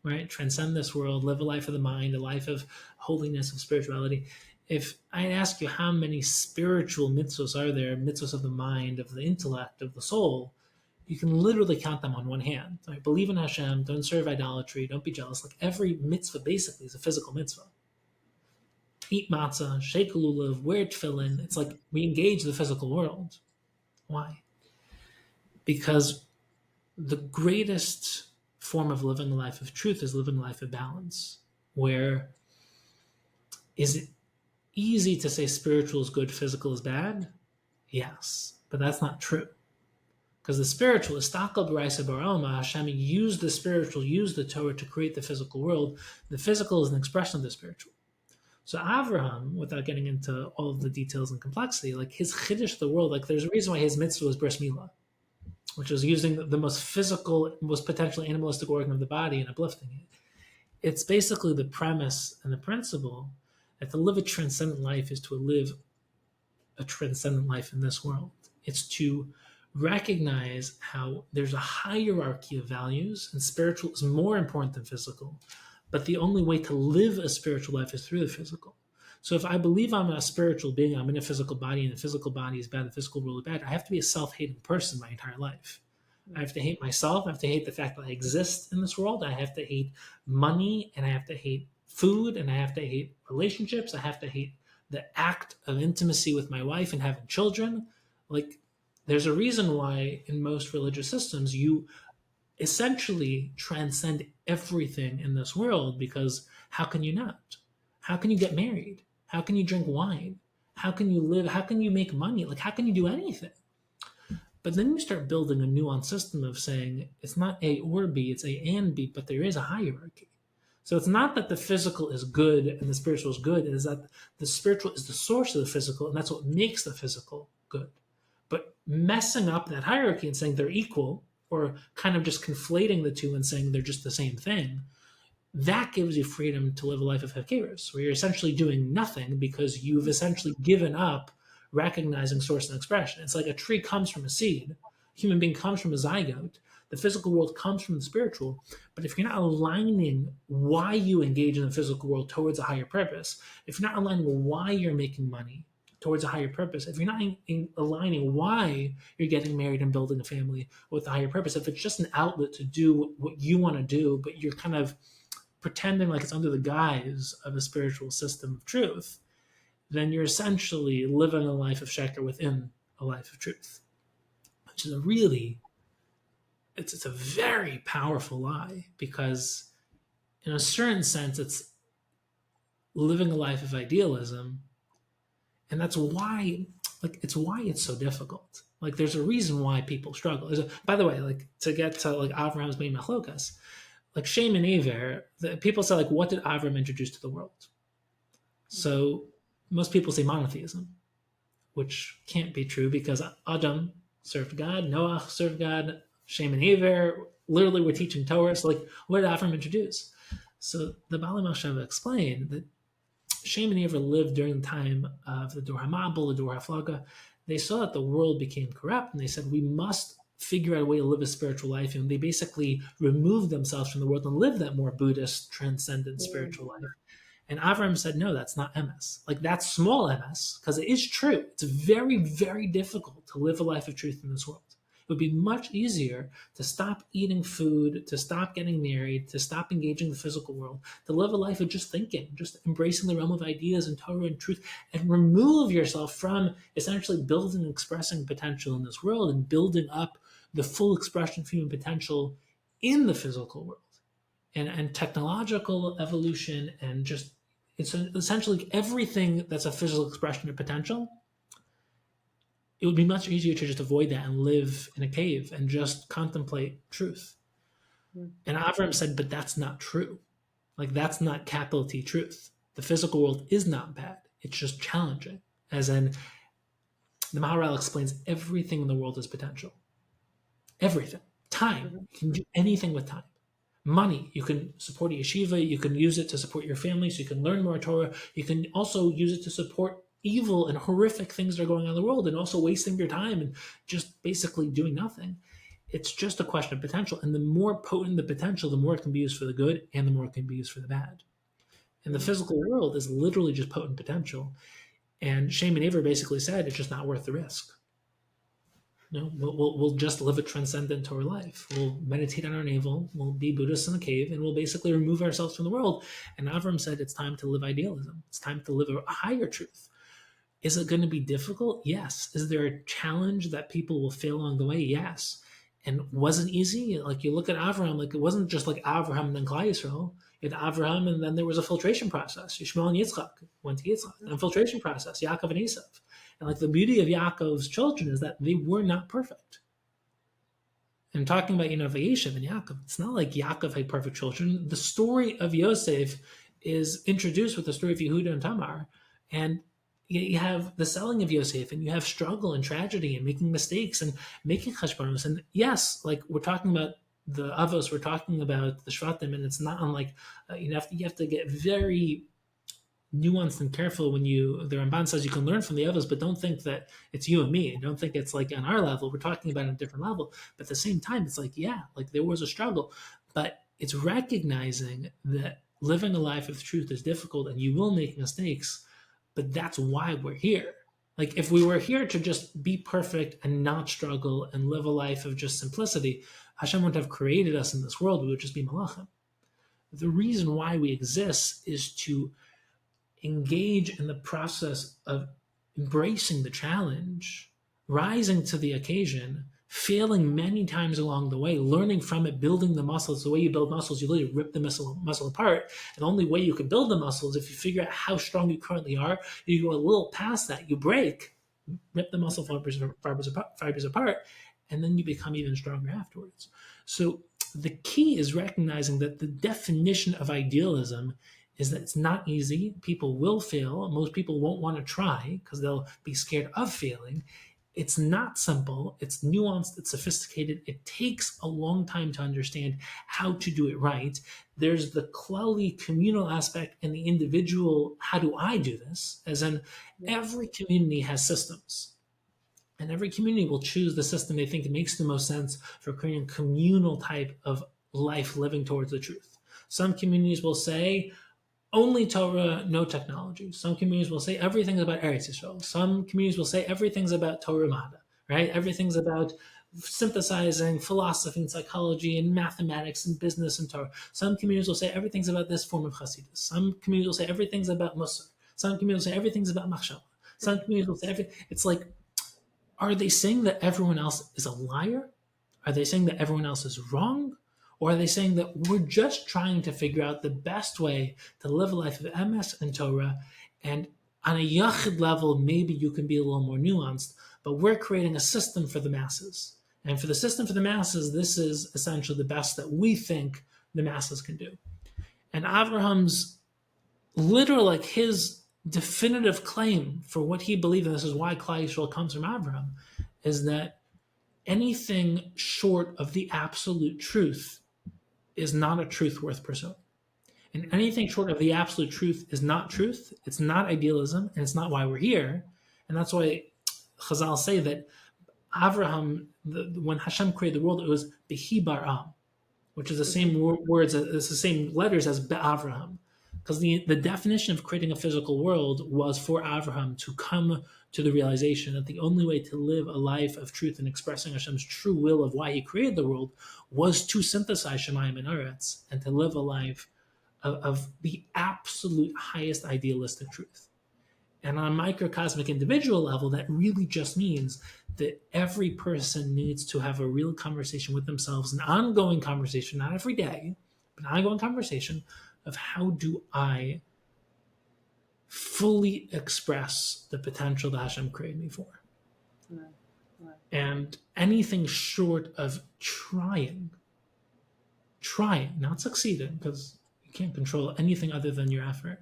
right? Transcend this world, live a life of the mind, a life of holiness, of spirituality. If I ask you how many spiritual mitzvahs are there, mitzvahs of the mind, of the intellect, of the soul, you can literally count them on one hand. Right? Believe in Hashem, don't serve idolatry, don't be jealous. Like every mitzvah basically is a physical mitzvah. Eat matzah, shake a lulav, wear tefillin. It's like we engage the physical world. Why? Because the greatest form of living a life of truth is living a life of balance, where is it easy to say spiritual is good, physical is bad? Yes, but that's not true. Because the spiritual is stakal b'raisa bar'alma. Hashem used the spiritual, used the Torah to create the physical world. The physical is an expression of the spiritual. So Avraham, without getting into all of the details and complexity, like his chiddush the world, like there's a reason why his mitzvah was bris milah, which was using the most physical, most potentially animalistic organ of the body and uplifting it. it's basically the premise and the principle that to live a transcendent life is to live a transcendent life in this world. It's to recognize how there's a hierarchy of values, and spiritual is more important than physical. But the only way to live a spiritual life is through the physical. So if I believe I'm a spiritual being, I'm in a physical body, and the physical body is bad, the physical world is bad, I have to be a self-hating person my entire life. I have to hate myself. I have to hate the fact that I exist in this world. I have to hate money, and I have to hate food, and I have to hate relationships. I have to hate the act of intimacy with my wife and having children. Like, there's a reason why in most religious systems you essentially transcend everything in this world, because how can you not? How can you get married? How can you drink wine? How can you live? How can you make money? Like, how can you do anything? But then you start building a nuanced system of saying it's not A or B, it's A and B, but there is a hierarchy. So it's not that the physical is good and the spiritual is good, it is that the spiritual is the source of the physical, and that's what makes the physical good. But messing up that hierarchy and saying they're equal, or kind of just conflating the two and saying they're just the same thing, that gives you freedom to live a life of hefkerus, where you're essentially doing nothing because you've essentially given up recognizing source and expression. It's like a tree comes from a seed, a human being comes from a zygote, the physical world comes from the spiritual. But if you're not aligning why you engage in the physical world towards a higher purpose, if you're not aligning why you're making money towards a higher purpose, if you're not aligning why you're getting married and building a family with a higher purpose, if it's just an outlet to do what you want to do, but you're kind of pretending like it's under the guise of a spiritual system of truth, then you're essentially living a life of sheker within a life of truth, which is it's a very powerful lie, because in a certain sense it's living a life of idealism, and that's why it's so difficult. Like, there's a reason why people struggle. By the way, like, to get to like Avraham's main machlokas, like Shem and Aver, people say, like, what did Avram introduce to the world? So most people say monotheism, which can't be true, because Adam served God, Noah served God, Shem and Aver literally were teaching Torah. So, like, what did Avram introduce? So the Bali Mashava explained that Shem and Aver lived during the time of the Dor HaMabul, the Dor HaFlaga. They saw that the world became corrupt, and they said, we must figure out a way to live a spiritual life. And they basically removed themselves from the world and lived that more Buddhist, transcendent spiritual life. And Avram said, no, that's not MS. Like, that's small MS, because it is true. It's very, very difficult to live a life of truth in this world. It would be much easier to stop eating food, to stop getting married, to stop engaging the physical world, to live a life of just thinking, just embracing the realm of ideas and Torah and truth, and remove yourself from essentially building and expressing potential in this world and building up the full expression of human potential in the physical world. And technological evolution, and just, it's essentially everything that's a physical expression of potential. It would be much easier to just avoid that and live in a cave and just contemplate truth. And Avram said, but that's not true. Like, that's not capital T truth. The physical world is not bad. It's just challenging. As in, the Maharal explains everything in the world is potential. Everything. Time. You can do anything with time. Money, you can support a yeshiva, you can use it to support your family so you can learn more Torah. You can also use it to support evil and horrific things that are going on in the world, and also wasting your time and just basically doing nothing. It's just a question of potential. And the more potent the potential, the more it can be used for the good and the more it can be used for the bad. And the physical world is literally just potent potential. And Shem and Aver basically said it's just not worth the risk. No, we'll just live a transcendent Torah life. We'll meditate on our navel. We'll be Buddhists in a cave, and we'll basically remove ourselves from the world. And Avram said it's time to live idealism. It's time to live a higher truth. Is it going to be difficult? Yes. Is there a challenge that people will fail along the way? Yes. And wasn't easy. Like, you look at Avraham, like, it wasn't just like Avraham and then Klal Yisrael. You had Avraham, and then there was a filtration process. Yishmael and Yitzchak went to Yitzchak. And a filtration process, Yaakov and Esav. And like, the beauty of Yaakov's children is that they were not perfect. And talking about, Vayeshev and Yaakov, it's not like Yaakov had perfect children. The story of Yosef is introduced with the story of Yehuda and Tamar. And you have the selling of Yosef, and you have struggle and tragedy and making mistakes and making cheshbonos. And yes, like, we're talking about the avos we're talking about, the shvatim, and it's not unlike you have to get very nuanced and careful when the Ramban says you can learn from the others, but don't think that it's you and me. Don't think it's like on our level. We're talking about it on a different level. But at the same time, it's like, yeah, like there was a struggle. But it's recognizing that living a life of truth is difficult and you will make mistakes, but that's why we're here. Like if we were here to just be perfect and not struggle and live a life of just simplicity, Hashem wouldn't have created us in this world. We would just be malachim. The reason why we exist is to engage in the process of embracing the challenge, rising to the occasion, failing many times along the way, learning from it, building the muscles. The way you build muscles, you literally rip the muscle apart. And the only way you can build the muscle is if you figure out how strong you currently are, you go a little past that, you break, rip the muscle fibers apart, and then you become even stronger afterwards. So the key is recognizing that the definition of idealism is that it's not easy. People will fail. Most people won't want to try because they'll be scared of failing. It's not simple. It's nuanced. It's sophisticated. It takes a long time to understand how to do it right. There's the klali communal aspect and the individual, how do I do this? As in, every community has systems. And every community will choose the system they think makes the most sense for creating a communal type of life living towards the truth. Some communities will say, only Torah, no technology. Some communities will say everything's about Eretz Yisrael. Some communities will say everything's about Torah Mada, right? Everything's about synthesizing philosophy and psychology and mathematics and business and Torah. Some communities will say everything's about this form of Hasidus. Some communities will say everything's about Musar. Some communities will say everything's about Machshava. Some communities will say everything. It's like, are they saying that everyone else is a liar? Are they saying that everyone else is wrong? Or are they saying that we're just trying to figure out the best way to live a life of emes and Torah, and on a yachid level, maybe you can be a little more nuanced, but we're creating a system for the masses. And for the system for the masses, this is essentially the best that we think the masses can do. And Abraham's literal, like his definitive claim for what he believed, and this is why Klal Yisrael comes from Abraham, is that anything short of the absolute truth is not a truth worth pursuing. And anything short of the absolute truth is not truth, it's not idealism, and it's not why we're here. And that's why Chazal say that Avraham, when Hashem created the world, it was Behi Bar'am, which is the same words, it's the same letters as Be'avraham. Because the definition of creating a physical world was for Avraham to come to the realization that the only way to live a life of truth and expressing Hashem's true will of why He created the world was to synthesize Shemayim and Eretz and to live a life of the absolute highest idealistic truth. And on a microcosmic individual level, that really just means that every person needs to have a real conversation with themselves, an ongoing conversation, not every day, but an ongoing conversation of how do I fully express the potential that Hashem created me for. Right. And anything short of trying, not succeeding, because you can't control anything other than your effort,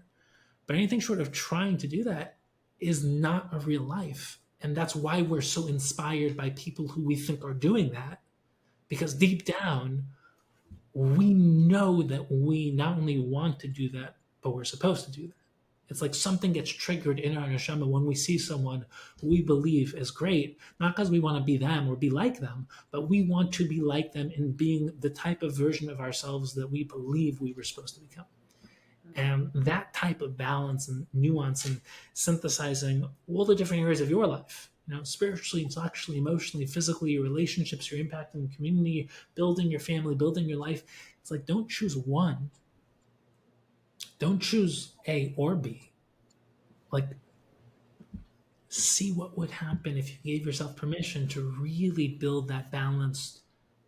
but anything short of trying to do that is not a real life. And that's why we're so inspired by people who we think are doing that, because deep down, we know that we not only want to do that, but we're supposed to do that. It's like something gets triggered in our neshama when we see someone who we believe is great, not because we want to be them or be like them, but we want to be like them in being the type of version of ourselves that we believe we were supposed to become. And that type of balance and nuance and synthesizing all the different areas of your life, spiritually, intellectually, emotionally, physically, your relationships, your impact in the community, building your family, building your life. It's like, don't choose one. Don't choose A or B. Like, see what would happen if you gave yourself permission to really build that balanced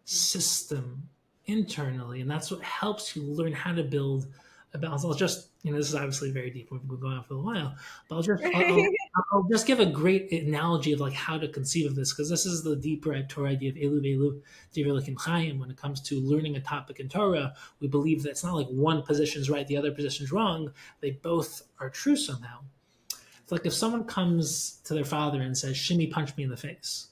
system internally. And that's what helps you learn how to build a balance. I'll just, this is obviously very deep. We've been going on for a while, but I'll just give a great analogy of like how to conceive of this, because this is the deeper Torah idea of Elu Ve'elu Divrei Elokim Chaim. When it comes to learning a topic in Torah, we believe that it's not like one position's right, the other position's wrong. They both are true somehow. It's like if someone comes to their father and says, "Shimmy, punch me in the face,"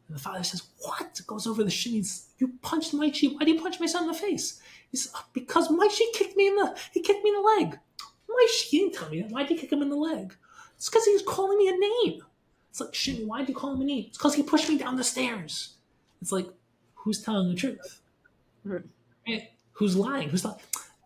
And the father says, what? Goes over the shin. You punched Maishi. Why do you punch my son in the face? He says, because Maishi kicked me in the leg. Maishi didn't tell me that. Why did you kick him in the leg? It's because he was calling me a name. It's like, Shin, why did you call him a name? It's because he pushed me down the stairs. It's like, who's telling the truth? Right? Who's lying? Who's lying?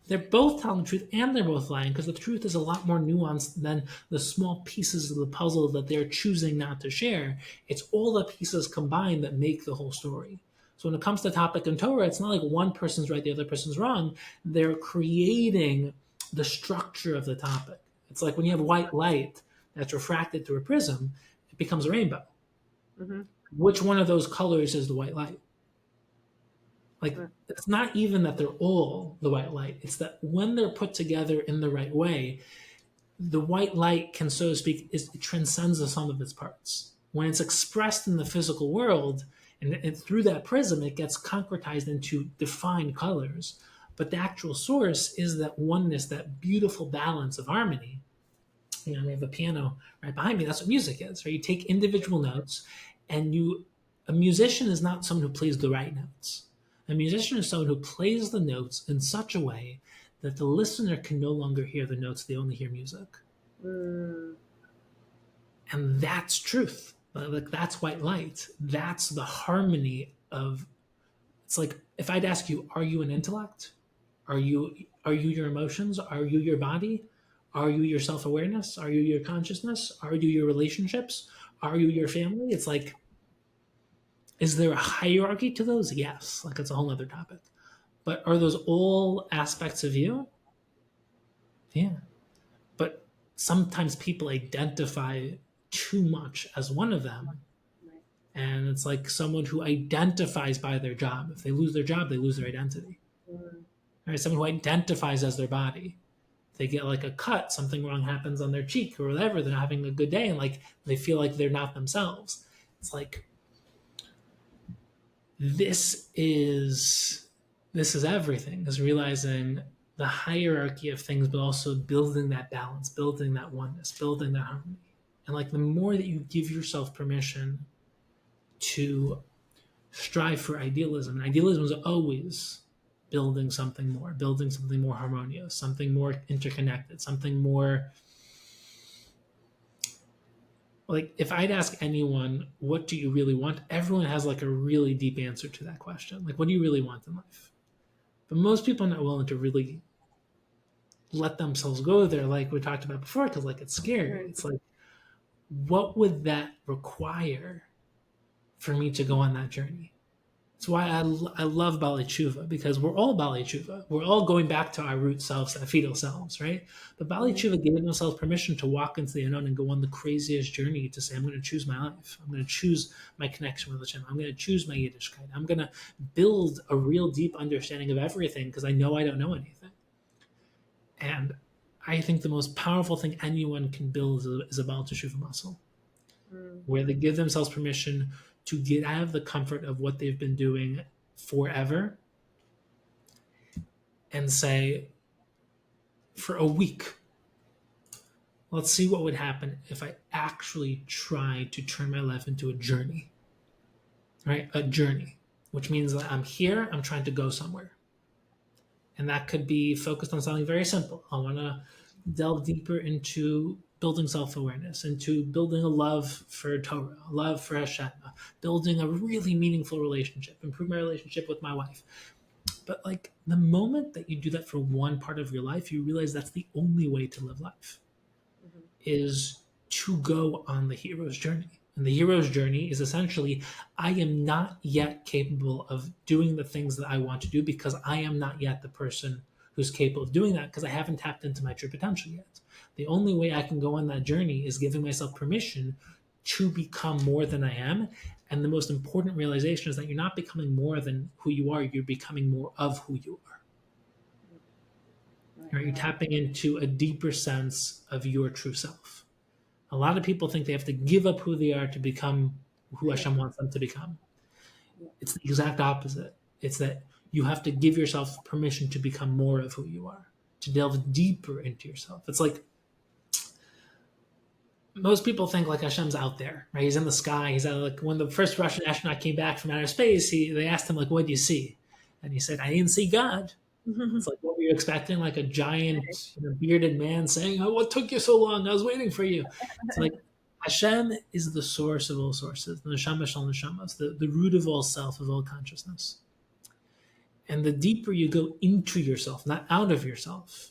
They're both telling the truth and they're both lying, because the truth is a lot more nuanced than the small pieces of the puzzle that they're choosing not to share. It's all the pieces combined that make the whole story. So when it comes to topic in Torah, it's not like one person's right, the other person's wrong. They're creating the structure of the topic. It's like when you have white light that's refracted through a prism, it becomes a rainbow. Mm-hmm. Which one of those colors is the white light? Like, it's not even that they're all the white light. It's that when they're put together in the right way, the white light can, so to speak, it transcends the sum of its parts. When it's expressed in the physical world, and through that prism, it gets concretized into defined colors. But the actual source is that oneness, that beautiful balance of harmony. We have a piano right behind me. That's what music is, right? You take individual notes, and a musician is not someone who plays the right notes. A musician is someone who plays the notes in such a way that the listener can no longer hear the notes, they only hear music. And that's truth. Like, that's white light. That's the harmony of, it's like, if I'd ask you, are you an intellect? Are you your emotions? Are you your body? Are you your self-awareness? Are you your consciousness? Are you your relationships? Are you your family? It's like, is there a hierarchy to those? Yes. Like, it's a whole other topic. But are those all aspects of you? Yeah. But sometimes people identify too much as one of them. And it's like someone who identifies by their job. If they lose their job, they lose their identity. Right? Someone who identifies as their body. If they get like a cut, something wrong happens on their cheek or whatever, they're not having a good day, and like they feel like they're not themselves. It's like, this is everything, is realizing the hierarchy of things, but also building that balance, building that oneness, building that harmony. And like, the more that you give yourself permission to strive for idealism, and idealism is always building something more harmonious, something more interconnected, something more, like, if I'd ask anyone, what do you really want? Everyone has like a really deep answer to that question. Like, what do you really want in life? But most people are not willing to really let themselves go there, like we talked about before, because like, it's scary. It's like, what would that require for me to go on that journey? That's why I love Baalei Tshuva, because we're all Baalei Tshuva. We're all going back to our root selves, our fetal selves, right? But Baalei Tshuva gave themselves permission to walk into the unknown and go on the craziest journey to say, I'm going to choose my life. I'm going to choose my connection with Hashem. I'm going to choose my Yiddishkeit. I'm going to build a real deep understanding of everything, because I know I don't know anything. And I think the most powerful thing anyone can build is a Baalei Tshuva muscle, where they give themselves permission to get out of the comfort of what they've been doing forever and say, for a week, let's see what would happen if I actually tried to turn my life into a journey, right? A journey, which means that I'm here, I'm trying to go somewhere. And that could be focused on something very simple. I want to delve deeper into building self-awareness, into building a love for Torah, a love for Hashem, building a really meaningful relationship, improve my relationship with my wife. But like, the moment that you do that for one part of your life, you realize that's the only way to live life, is to go on the hero's journey. And the hero's journey is essentially, I am not yet capable of doing the things that I want to do, because I am not yet the person who's capable of doing that, because I haven't tapped into my true potential yet. The only way I can go on that journey is giving myself permission to become more than I am. And the most important realization is that you're not becoming more than who you are, you're becoming more of who you are. Right? You're tapping into a deeper sense of your true self. A lot of people think they have to give up who they are to become who Hashem wants them to become. It's the exact opposite. It's that you have to give yourself permission to become more of who you are, to delve deeper into yourself. It's like, most people think like Hashem's out there, right? He's in the sky. He's out, like when the first Russian astronaut came back from outer space, they asked him like, "What do you see?" And he said, "I didn't see God." It's like, what were you expecting? Like a giant, bearded man saying, "Oh, what took you so long? I was waiting for you." It's like Hashem is the source of all sources, the neshama shel neshamas, the root of all self, of all consciousness. And the deeper you go into yourself, not out of yourself,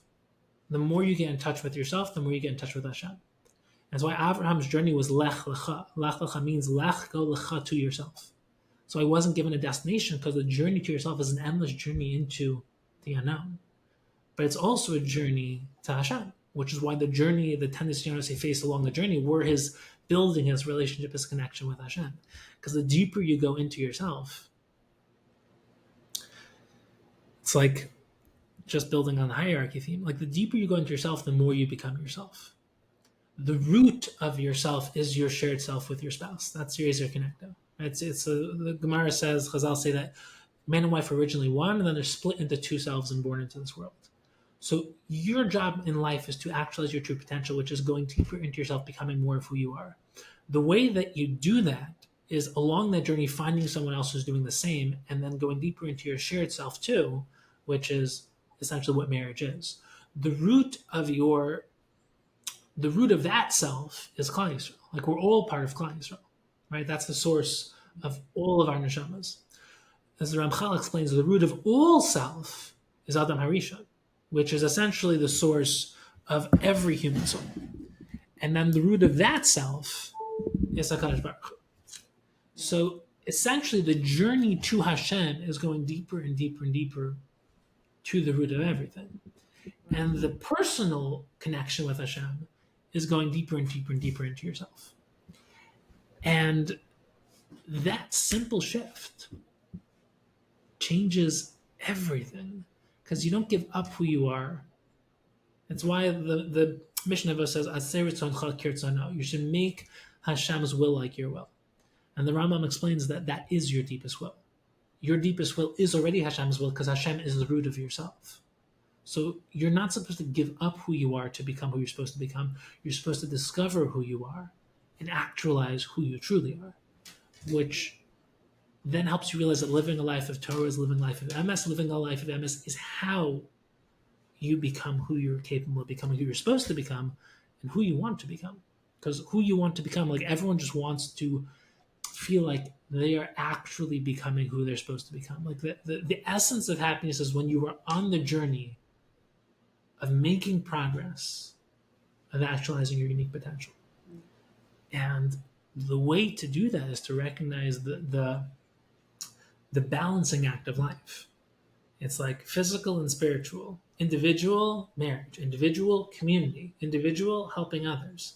the more you get in touch with yourself, the more you get in touch with Hashem. That's why Abraham's journey was lech lecha. Lech lecha means lech, go lecha, to yourself. So I wasn't given a destination because the journey to yourself is an endless journey into the unknown. But it's also a journey to Hashem, which is why the journey, the tendency he faced along the journey, were his building his relationship, his connection with Hashem. Because the deeper you go into yourself, it's like just building on the hierarchy theme. Like the deeper you go into yourself, the more you become yourself. The root of yourself is your shared self with your spouse. That's your Ezer Connecto. The Gemara says, Chazal say that man and wife are originally one, and then they're split into two selves and born into this world. So your job in life is to actualize your true potential, which is going deeper into yourself, becoming more of who you are. The way that you do that is along that journey, finding someone else who's doing the same, and then going deeper into your shared self too, which is essentially what marriage is. The root of that self is Klal Yisrael. Like we're all part of Klal Yisrael, right? That's the source of all of our neshamas. As the Ramchal explains, the root of all self is Adam Harishon, which is essentially the source of every human soul. And then the root of that self is HaKadosh Baruch Hu. So essentially the journey to Hashem is going deeper and deeper and deeper to the root of everything. And the personal connection with Hashem is going deeper and deeper and deeper into yourself. And that simple shift changes everything because you don't give up who you are. That's why the Mishnah says, you should make Hashem's will like your will. And the Rambam explains that that is your deepest will. Your deepest will is already Hashem's will because Hashem is the root of yourself. So you're not supposed to give up who you are to become who you're supposed to become. You're supposed to discover who you are and actualize who you truly are, which then helps you realize that living a life of Torah is living a life of MS. Living a life of MS is how you become who you're capable of becoming, who you're supposed to become, and who you want to become. Because who you want to become, like everyone just wants to feel like they are actually becoming who they're supposed to become. Like the essence of happiness is when you are on the journey of making progress, of actualizing your unique potential. And the way to do that is to recognize the balancing act of life. It's like physical and spiritual, individual marriage, individual community, individual helping others.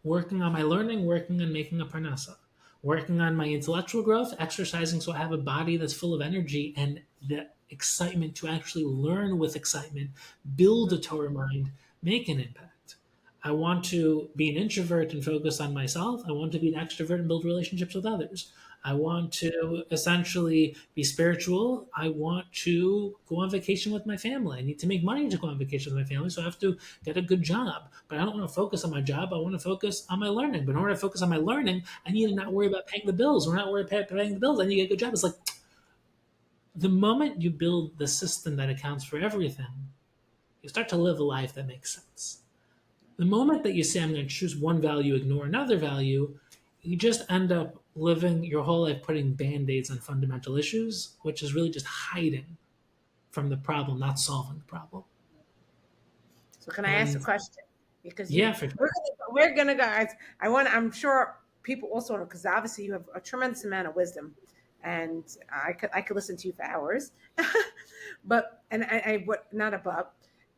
Working on my learning, working on making a parnasa, working on my intellectual growth, exercising so I have a body that's full of energy and the excitement to actually learn with excitement, build a Torah mind, make an impact. I want to be an introvert and focus on myself. I want to be an extrovert and build relationships with others. I want to essentially be spiritual. I want to go on vacation with my family. I need to make money to go on vacation with my family, so I have to get a good job. But I don't want to focus on my job. I want to focus on my learning. But in order to focus on my learning, I need to not worry about paying the bills. We're not worried about paying the bills. I need to get a good job. It's like the moment you build the system that accounts for everything, you start to live a life that makes sense. The moment that you say, I'm going to choose one value, ignore another value, you just end up living your whole life putting Band-Aids on fundamental issues, which is really just hiding from the problem, not solving the problem. So can I ask a question? Because yeah, for sure. We're gonna go. I'm sure people also know, because obviously you have a tremendous amount of wisdom, and I could listen to you for hours. But not above,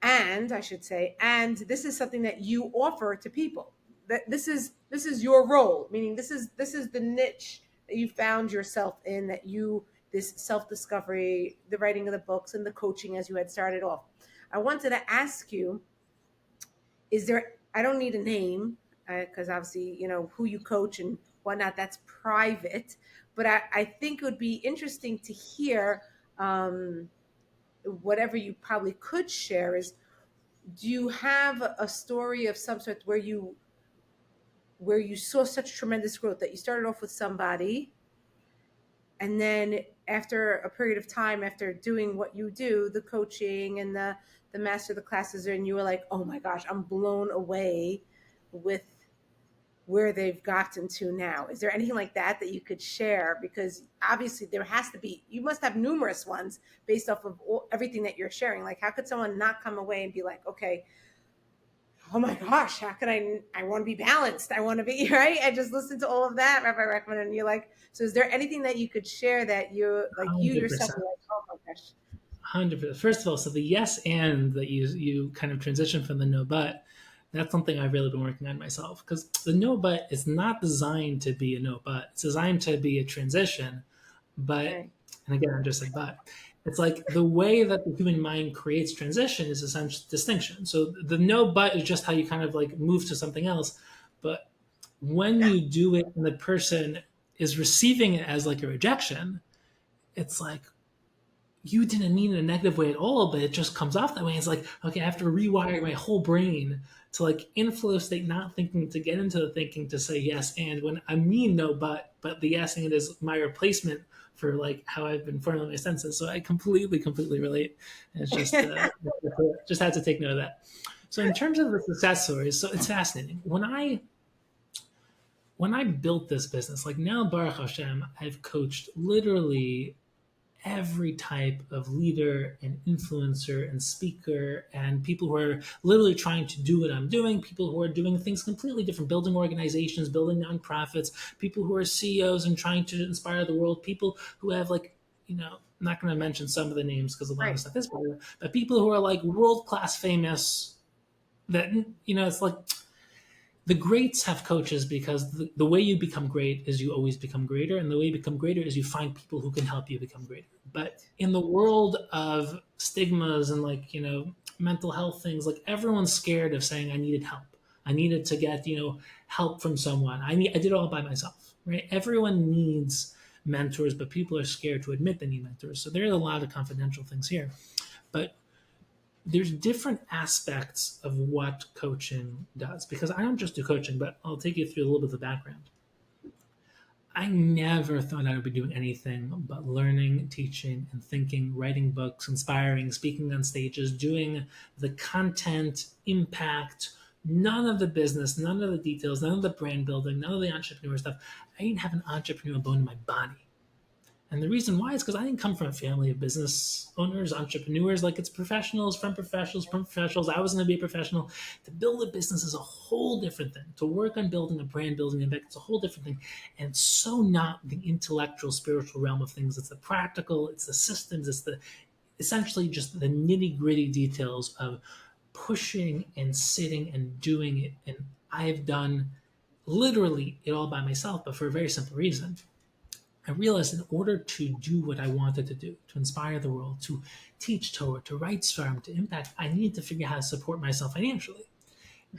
and I should say, and this is something that you offer to people. That this is your role, meaning this is the niche that you found yourself in, that you, this self-discovery, the writing of the books and the coaching as you had started off. I wanted to ask you, is there, I don't need a name, because obviously, who you coach and whatnot, that's private, but I think it would be interesting to hear, whatever you probably could share is, do you have a story of some sort where you where you saw such tremendous growth that you started off with somebody, and then after a period of time, after doing what you do, the coaching and the master the classes, and you were like, oh my gosh, I'm blown away with where they've gotten to now. Is there anything like that that you could share? Because obviously there has to be, you must have numerous ones based off of everything that you're sharing. Like, how could someone not come away and be like, okay, oh my gosh, how can I want to be balanced. I want to be right. I just listened to all of that, Rabbi Reichman, and you're like, so is there anything that you could share that you're like, you yourself 100%. are like, oh my gosh. 100%. First of all, so the yes and that you kind of transition from the no but, that's something I've really been working on myself, because the no but is not designed to be a no but. It's designed to be a transition. But, Right. and again, I'm just like, but it's like the way that the human mind creates transition is essentially distinction. So the no but is just how you kind of like move to something else. But when Yeah. you do it and the person is receiving it as like a rejection, it's like, you didn't mean it in a negative way at all, but it just comes off that way. It's like, okay, I have to rewire my whole brain to like in flow state, not thinking, to get into the thinking to say yes. And when I mean no, but the yes and is my replacement for like how I've been forming my senses. So I completely relate. And it's just, just had to take note of that. So in terms of the success stories, so it's fascinating. When I built this business, like now, Baruch Hashem, I've coached literally every type of leader and influencer and speaker and people who are literally trying to do what I'm doing, people who are doing things completely different, building organizations, building nonprofits, people who are CEOs and trying to inspire the world, people who have like, I'm not going to mention some of the names because a lot of Right. stuff is popular, but people who are like world class famous that, it's like the greats have coaches because the way you become great is you always become greater, and the way you become greater is you find people who can help you become greater. But in the world of stigmas and like mental health things, like everyone's scared of saying I needed help. I needed to get help from someone. I did it all by myself, right? Everyone needs mentors, but people are scared to admit they need mentors. So there's a lot of confidential things here, but there's different aspects of what coaching does, because I don't just do coaching, but I'll take you through a little bit of the background. I never thought I would be doing anything but learning, teaching, and thinking, writing books, inspiring, speaking on stages, doing the content, impact, none of the business, none of the details, none of the brand building, none of the entrepreneur stuff. I didn't have an entrepreneurial bone in my body. And the reason why is because I didn't come from a family of business owners, entrepreneurs. Like, it's professionals from professionals from professionals. I was going to be a professional. To build a business is a whole different thing. To work on building a brand, building impact, it's a whole different thing. And so not the intellectual, spiritual realm of things. It's the practical, it's the systems, it's the essentially just the nitty gritty details of pushing and sitting and doing it. And I've done literally it all by myself, but for a very simple reason. I realized in order to do what I wanted to do, to inspire the world, to teach Torah, to write Svarim, to impact, I needed to figure out how to support myself financially.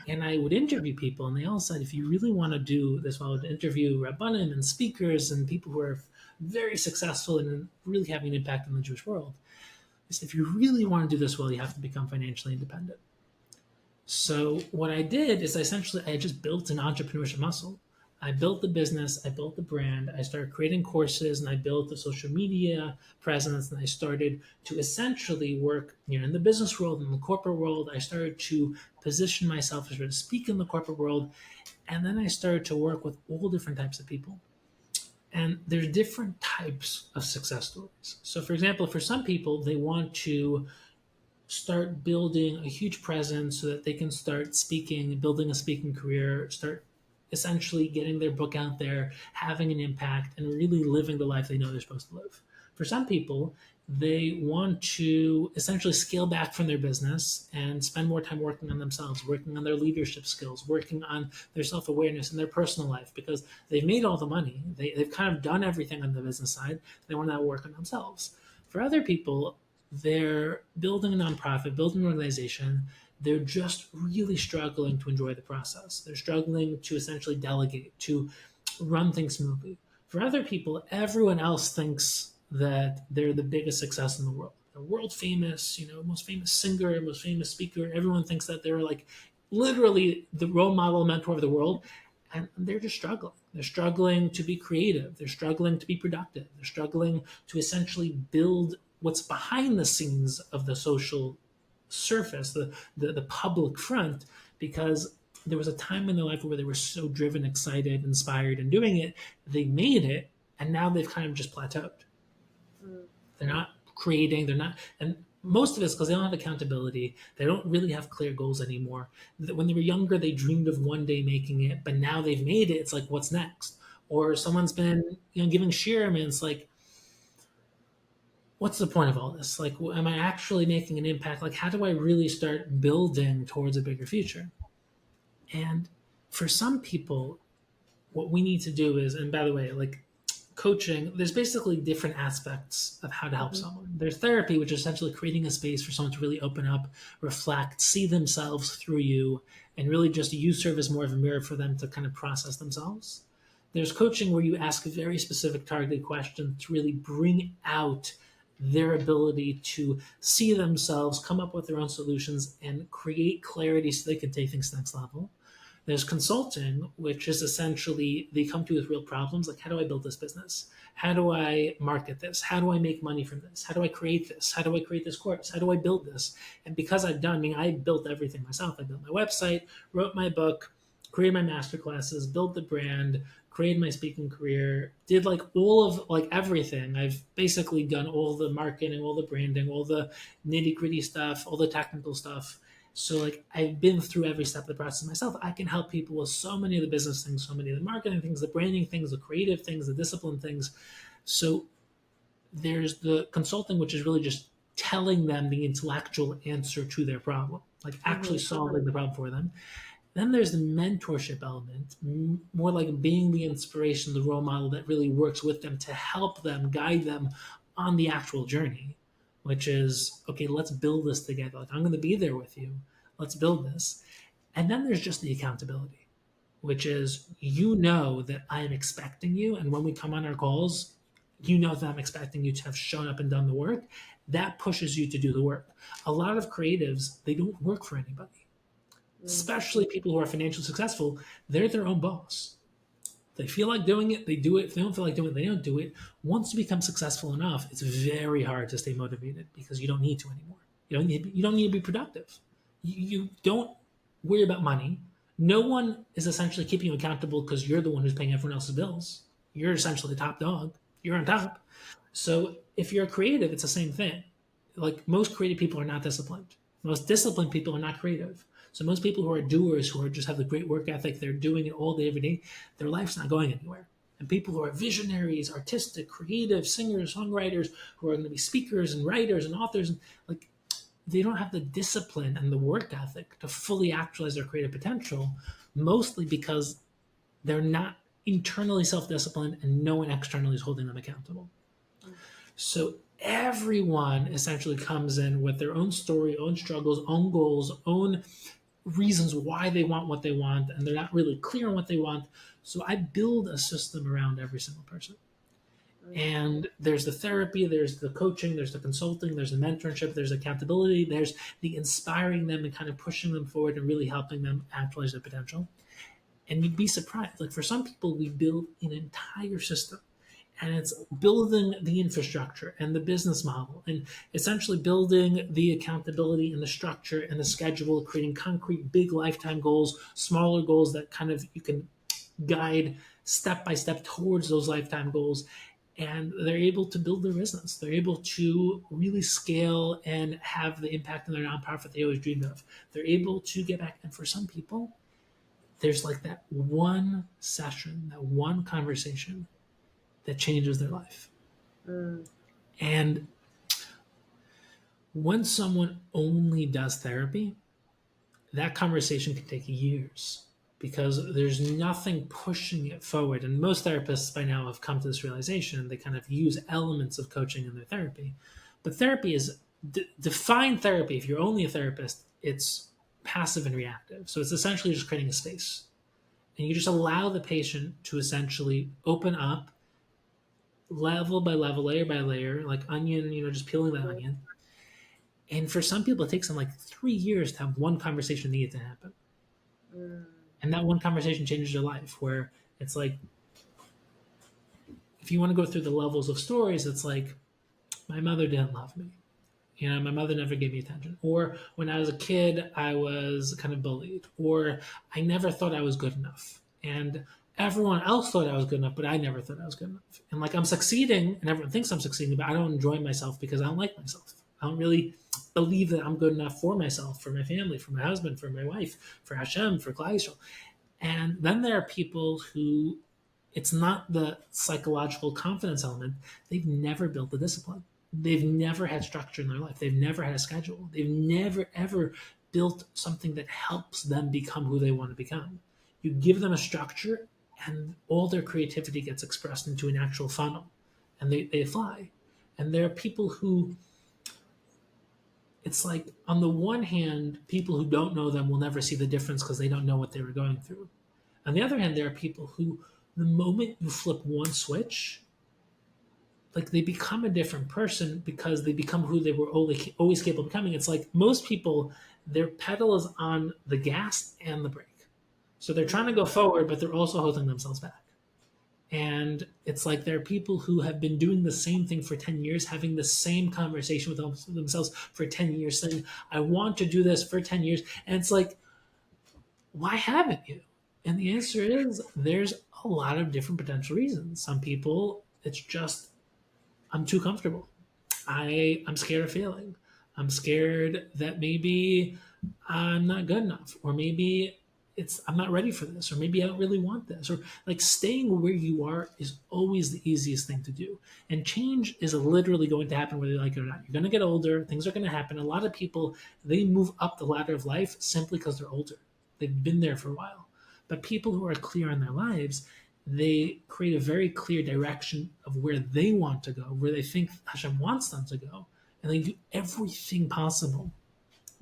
And I would interview people, and they all said, if you really want to do this, well, I would interview Rabbanim and speakers and people who are very successful and really having an impact on the Jewish world. They said, if you really want to do this well, you have to become financially independent. So what I did is I just built an entrepreneurship muscle. I built the business, I built the brand, I started creating courses, and I built the social media presence, and I started to essentially work in the business world, in the corporate world. I started to position myself, I started to speak in the corporate world, and then I started to work with all different types of people. And there's different types of success stories. So for example, for some people, they want to start building a huge presence so that they can start speaking, building a speaking career, start essentially getting their book out there, having an impact, and really living the life they know they're supposed to live. For some people, they want to essentially scale back from their business and spend more time working on themselves, working on their leadership skills, working on their self awareness in their personal life, because they've made all the money. They've kind of done everything on the business side. They want to now work on themselves. For other people, they're building a nonprofit, building an organization. They're just really struggling to enjoy the process. They're struggling to essentially delegate, to run things smoothly. For other people, everyone else thinks that they're the biggest success in the world. They're world famous, most famous singer, most famous speaker. Everyone thinks that they're like literally the role model mentor of the world. and they're just struggling. They're struggling to be creative. They're struggling to be productive. They're struggling to essentially build what's behind the scenes of the social surface, the public front, because there was a time in their life where they were so driven, excited, inspired, and doing it. They made it, and now they've kind of just plateaued. They're not creating. They're not, and most of it's because they don't have accountability. They don't really have clear goals anymore. When they were younger, they dreamed of one day making it, but now they've made it. It's like, what's next? Or someone's been, giving shirim, and it's like, what's the point of all this? Like, am I actually making an impact? Like, how do I really start building towards a bigger future? And for some people, what we need to do is, and by the way, like coaching, there's basically different aspects of how to help someone. There's therapy, which is essentially creating a space for someone to really open up, reflect, see themselves through you, and really just you serve as more of a mirror for them to kind of process themselves. There's coaching where you ask a very specific targeted question to really bring out their ability to see themselves, come up with their own solutions, and create clarity so they can take things to the next level. There's consulting, which is essentially they come to you with real problems like, how do I build this business? How do I market this? How do I make money from this? How do I create this? How do I create this course? How do I build this? And because I built everything myself. I built my website, wrote my book, created my master classes, built the brand, created my speaking career, did like all of like everything. I've basically done all the marketing, all the branding, all the nitty gritty stuff, all the technical stuff. So like I've been through every step of the process myself. I can help people with so many of the business things, so many of the marketing things, the branding things, the creative things, the discipline things. So there's the consulting, which is really just telling them the intellectual answer to their problem, like actually solving the problem for them. Then there's the mentorship element, more like being the inspiration, the role model that really works with them to help them, guide them on the actual journey, which is, okay, let's build this together. Like, I'm going to be there with you. Let's build this. And then there's just the accountability, which is, that I am expecting you. And when we come on our calls, that I'm expecting you to have shown up and done the work. That pushes you to do the work. A lot of creatives, they don't work for anybody. Especially people who are financially successful, they're their own boss. They feel like doing it, they do it. If they don't feel like doing it, they don't do it. Once you become successful enough, it's very hard to stay motivated because you don't need to anymore. You don't need to be productive. You don't worry about money. No one is essentially keeping you accountable because you're the one who's paying everyone else's bills. You're essentially the top dog. You're on top. So if you're creative, it's the same thing. Like most creative people are not disciplined. Most disciplined people are not creative. So most people who are doers, who are just have the great work ethic, they're doing it all day, every day, their life's not going anywhere. And people who are visionaries, artistic, creative, singers, songwriters, who are going to be speakers and writers and authors, and like they don't have the discipline and the work ethic to fully actualize their creative potential, mostly because they're not internally self-disciplined and no one externally is holding them accountable. So everyone essentially comes in with their own story, own struggles, own goals, own reasons why they want what they want, and they're not really clear on what they want. So I build a system around every single person. And there's the therapy, there's the coaching, there's the consulting, there's the mentorship, there's accountability, there's the inspiring them and kind of pushing them forward and really helping them actualize their potential. And you'd be surprised. Like for some people, we build an entire system. And it's building the infrastructure and the business model and essentially building the accountability and the structure and the schedule, creating concrete, big lifetime goals, smaller goals that kind of you can guide step by step towards those lifetime goals. And they're able to build their business. They're able to really scale and have the impact in their nonprofit they always dreamed of. They're able to get back. And for some people, there's like that one session, that one conversation that changes their life. And when someone only does therapy, that conversation can take years because there's nothing pushing it forward. And most therapists by now have come to this realization. They kind of use elements of coaching in their therapy. But therapy is define therapy. If you're only a therapist, it's passive and reactive. So it's essentially just creating a space. And you just allow the patient to essentially open up level by level, layer by layer, like onion, just peeling that onion. And for some people, it takes them like 3 years to have one conversation needed to happen. And that one conversation changes your life, where it's like, if you want to go through the levels of stories, it's like, my mother didn't love me. My mother never gave me attention. Or when I was a kid, I was kind of bullied. Or I never thought I was good enough. And everyone else thought I was good enough, but I never thought I was good enough. And like, I'm succeeding, and everyone thinks I'm succeeding, but I don't enjoy myself because I don't like myself. I don't really believe that I'm good enough for myself, for my family, for my husband, for my wife, for Hashem, for Klal Yisrael. And then there are people who, it's not the psychological confidence element. They've never built the discipline. They've never had structure in their life. They've never had a schedule. They've never, ever built something that helps them become who they want to become. You give them a structure, and all their creativity gets expressed into an actual funnel, and they fly. And there are people who, it's like, on the one hand, people who don't know them will never see the difference because they don't know what they were going through. On the other hand, there are people who, the moment you flip one switch, like, they become a different person because they become who they were always capable of becoming. It's like, most people, their pedal is on the gas and the brake. So they're trying to go forward, but they're also holding themselves back. And it's like, there are people who have been doing the same thing for 10 years, having the same conversation with themselves for 10 years, saying, I want to do this for 10 years. And it's like, why haven't you? And the answer is, there's a lot of different potential reasons. Some people, it's just, I'm too comfortable. I'm scared of failing. I'm scared that maybe I'm not good enough, or maybe I'm not ready for this, or maybe I don't really want this, or like, staying where you are is always the easiest thing to do. And change is literally going to happen whether you like it or not. You're going to get older. Things are going to happen. A lot of people, they move up the ladder of life simply because they're older. They've been there for a while. But people who are clear in their lives, they create a very clear direction of where they want to go, where they think Hashem wants them to go, and they do everything possible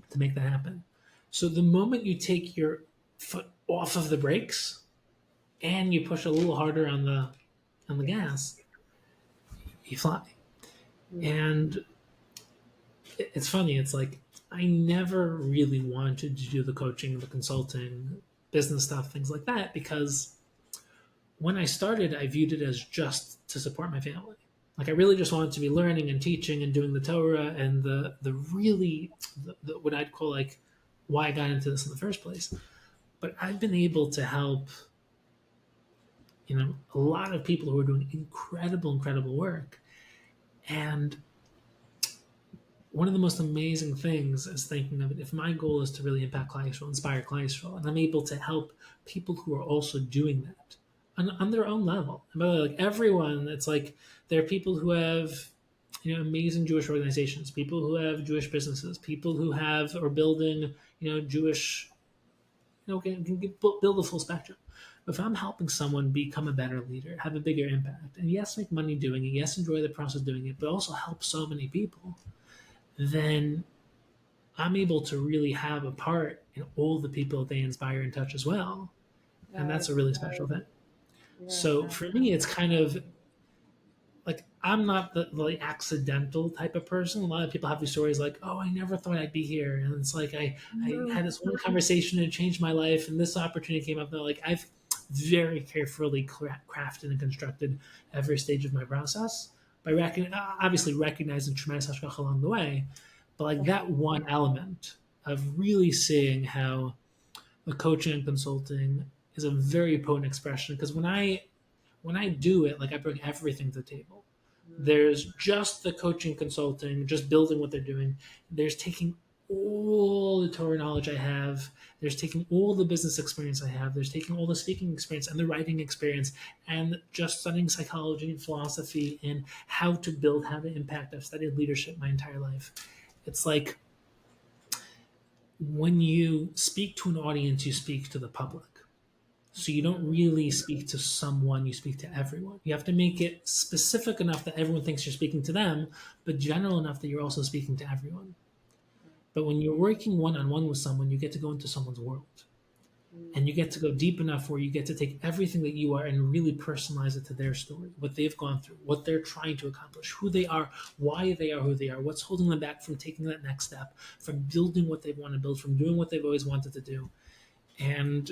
to make that happen. So the moment you take your foot off of the brakes and you push a little harder on the gas, you fly. And it's funny. It's like, I never really wanted to do the coaching, the consulting, business stuff, things like that, because when I started, I viewed it as just to support my family. Like, I really just wanted to be learning and teaching and doing the Torah, and the what I'd call, like, why I got into this in the first place. But I've been able to help, a lot of people who are doing incredible work. And one of the most amazing things is thinking of it, if my goal is to really impact Klal Yisrael, inspire Klal Yisrael, and I'm able to help people who are also doing that on their own level. And by the way, like, everyone, it's like, there are people who have, amazing Jewish organizations, people who have Jewish businesses, people who are building, Jewish, can build a full spectrum. But if I'm helping someone become a better leader, have a bigger impact, and yes, make money doing it, yes, enjoy the process of doing it, but also help so many people, then I'm able to really have a part in all the people that they inspire and touch as well. And that's a really special thing. So for me, it's kind of like, I'm not the accidental type of person. A lot of people have these stories like, oh, I never thought I'd be here. And it's like, I had this one conversation and it changed my life, and this opportunity came up. And like, I've very carefully crafted and constructed every stage of my process by obviously recognizing tremendous hashgacha along the way. But like, that one element of really seeing how the coaching and consulting is a very potent expression, because when I do it, like, I bring everything to the table. There's just the coaching, consulting, just building what they're doing. There's taking all the Torah knowledge I have. There's taking all the business experience I have. There's taking all the speaking experience and the writing experience, and just studying psychology and philosophy and how to build, how to impact. I've studied leadership my entire life. It's like, when you speak to an audience, you speak to the public. So you don't really speak to someone, you speak to everyone. You have to make it specific enough that everyone thinks you're speaking to them, but general enough that you're also speaking to everyone. But when you're working one-on-one with someone, you get to go into someone's world. And you get to go deep enough where you get to take everything that you are and really personalize it to their story, what they've gone through, what they're trying to accomplish, who they are, why they are who they are, what's holding them back from taking that next step, from building what they want to build, from doing what they've always wanted to do. And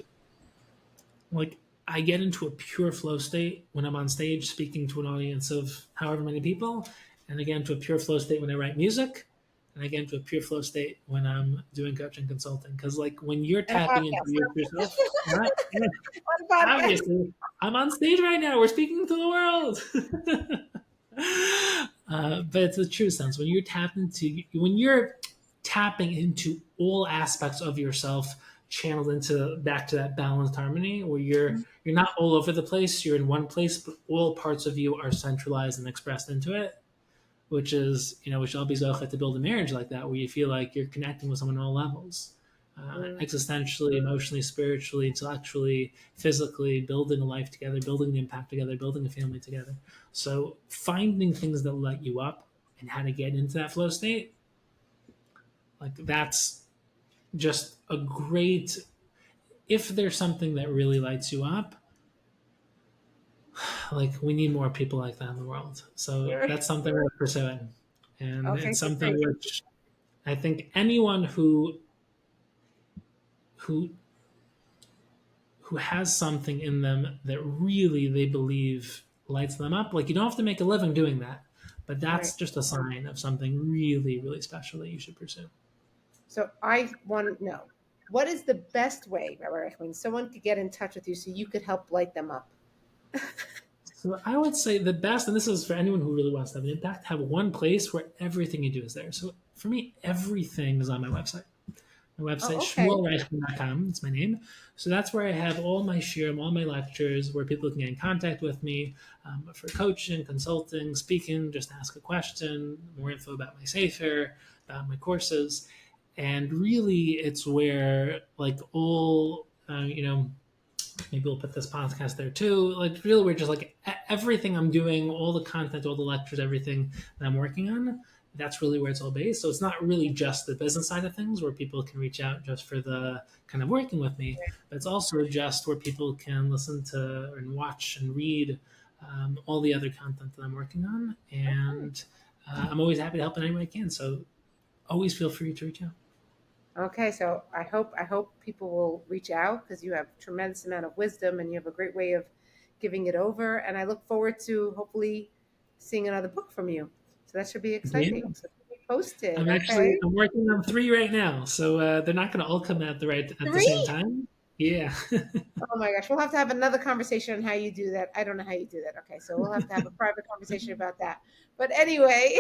like I get into a pure flow state when I'm on stage speaking to an audience of however many people, and I get into a pure flow state when I write music, and I get into a pure flow state when I'm doing coaching consulting. Because like when you're And a tapping into podcast. your true self, right? On a podcast. Obviously, I'm on stage right now. We're speaking to the world. But it's the true sense when you're tapping into all aspects of yourself, channeled into back to that balanced harmony where you're not all over the place. You're in one place, but all parts of you are centralized and expressed into it. Which is, we should all be zocheh to build a marriage like that, where you feel like you're connecting with someone on all levels, Mm, existentially, emotionally, spiritually, intellectually, physically, building a life together, building an impact together, building a family together. So finding things that light you up and how to get into that flow state, like that's just a great. If there's something that really lights you up, like we need more people like that in the world. So you're- that's something we're pursuing, and okay, it's so something great. which I think anyone who who has something in them that really they believe lights them up. Like you don't have to make a living doing that, but Right. that's just a sign of something really, really special that you should pursue. So I want to know, what is the best way, Rabbi Reichman, someone could get in touch with you so you could help light them up? So I would say the best, and this is for anyone who really wants to have an impact, have one place where everything you do is there. So for me, everything is on my website. My website, Oh, okay. shmuelreichman.com, it's my name. So that's where I have all my shirim, all my lectures, where people can get in contact with me for coaching, consulting, speaking, just ask a question, more info about my sefer, about my courses. And really, it's where, like, maybe we'll put this podcast there too. Like, really, we're just like everything I'm doing, all the content, all the lectures, everything that I'm working on. That's really where it's all based. So it's not really just the business side of things where people can reach out just for the kind of working with me, but it's also just where people can listen to and watch and read all the other content that I'm working on. Okay. And I'm always happy to help in any way I can. So always feel free to reach out. Okay, so I hope people will reach out because you have tremendous amount of wisdom and you have a great way of giving it over. And I look forward to hopefully seeing another book from you. So that should be Yeah. exciting. So keep me posted. I'm Okay. working on three right now, so they're not going to all come out at the same Three? time. Yeah. Oh my gosh, we'll have to have another conversation on how you do that. I don't know how you do that. Okay, so we'll have to have a private conversation about that. But anyway,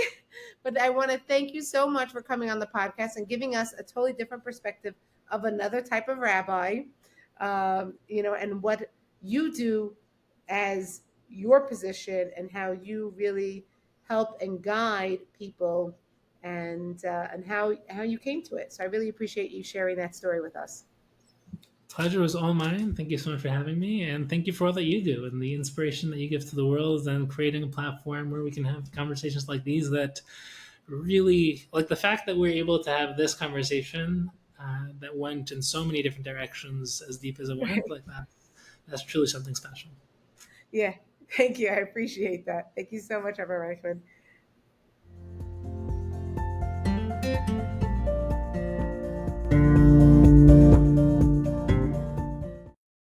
but I want to thank you so much for coming on the podcast and giving us a totally different perspective of another type of rabbi, and what you do as your position and how you really help and guide people and how you came to it. So I really appreciate you sharing that story with us. Pleasure was all mine. Thank you so much for having me, and thank you for all that you do and the inspiration that you give to the world and creating a platform where we can have conversations like these that really like the fact that we're able to have this conversation that went in so many different directions as deep as it went like that. That's truly something special. Yeah, thank you. I appreciate that. Thank you so much, Rabbi Reichman.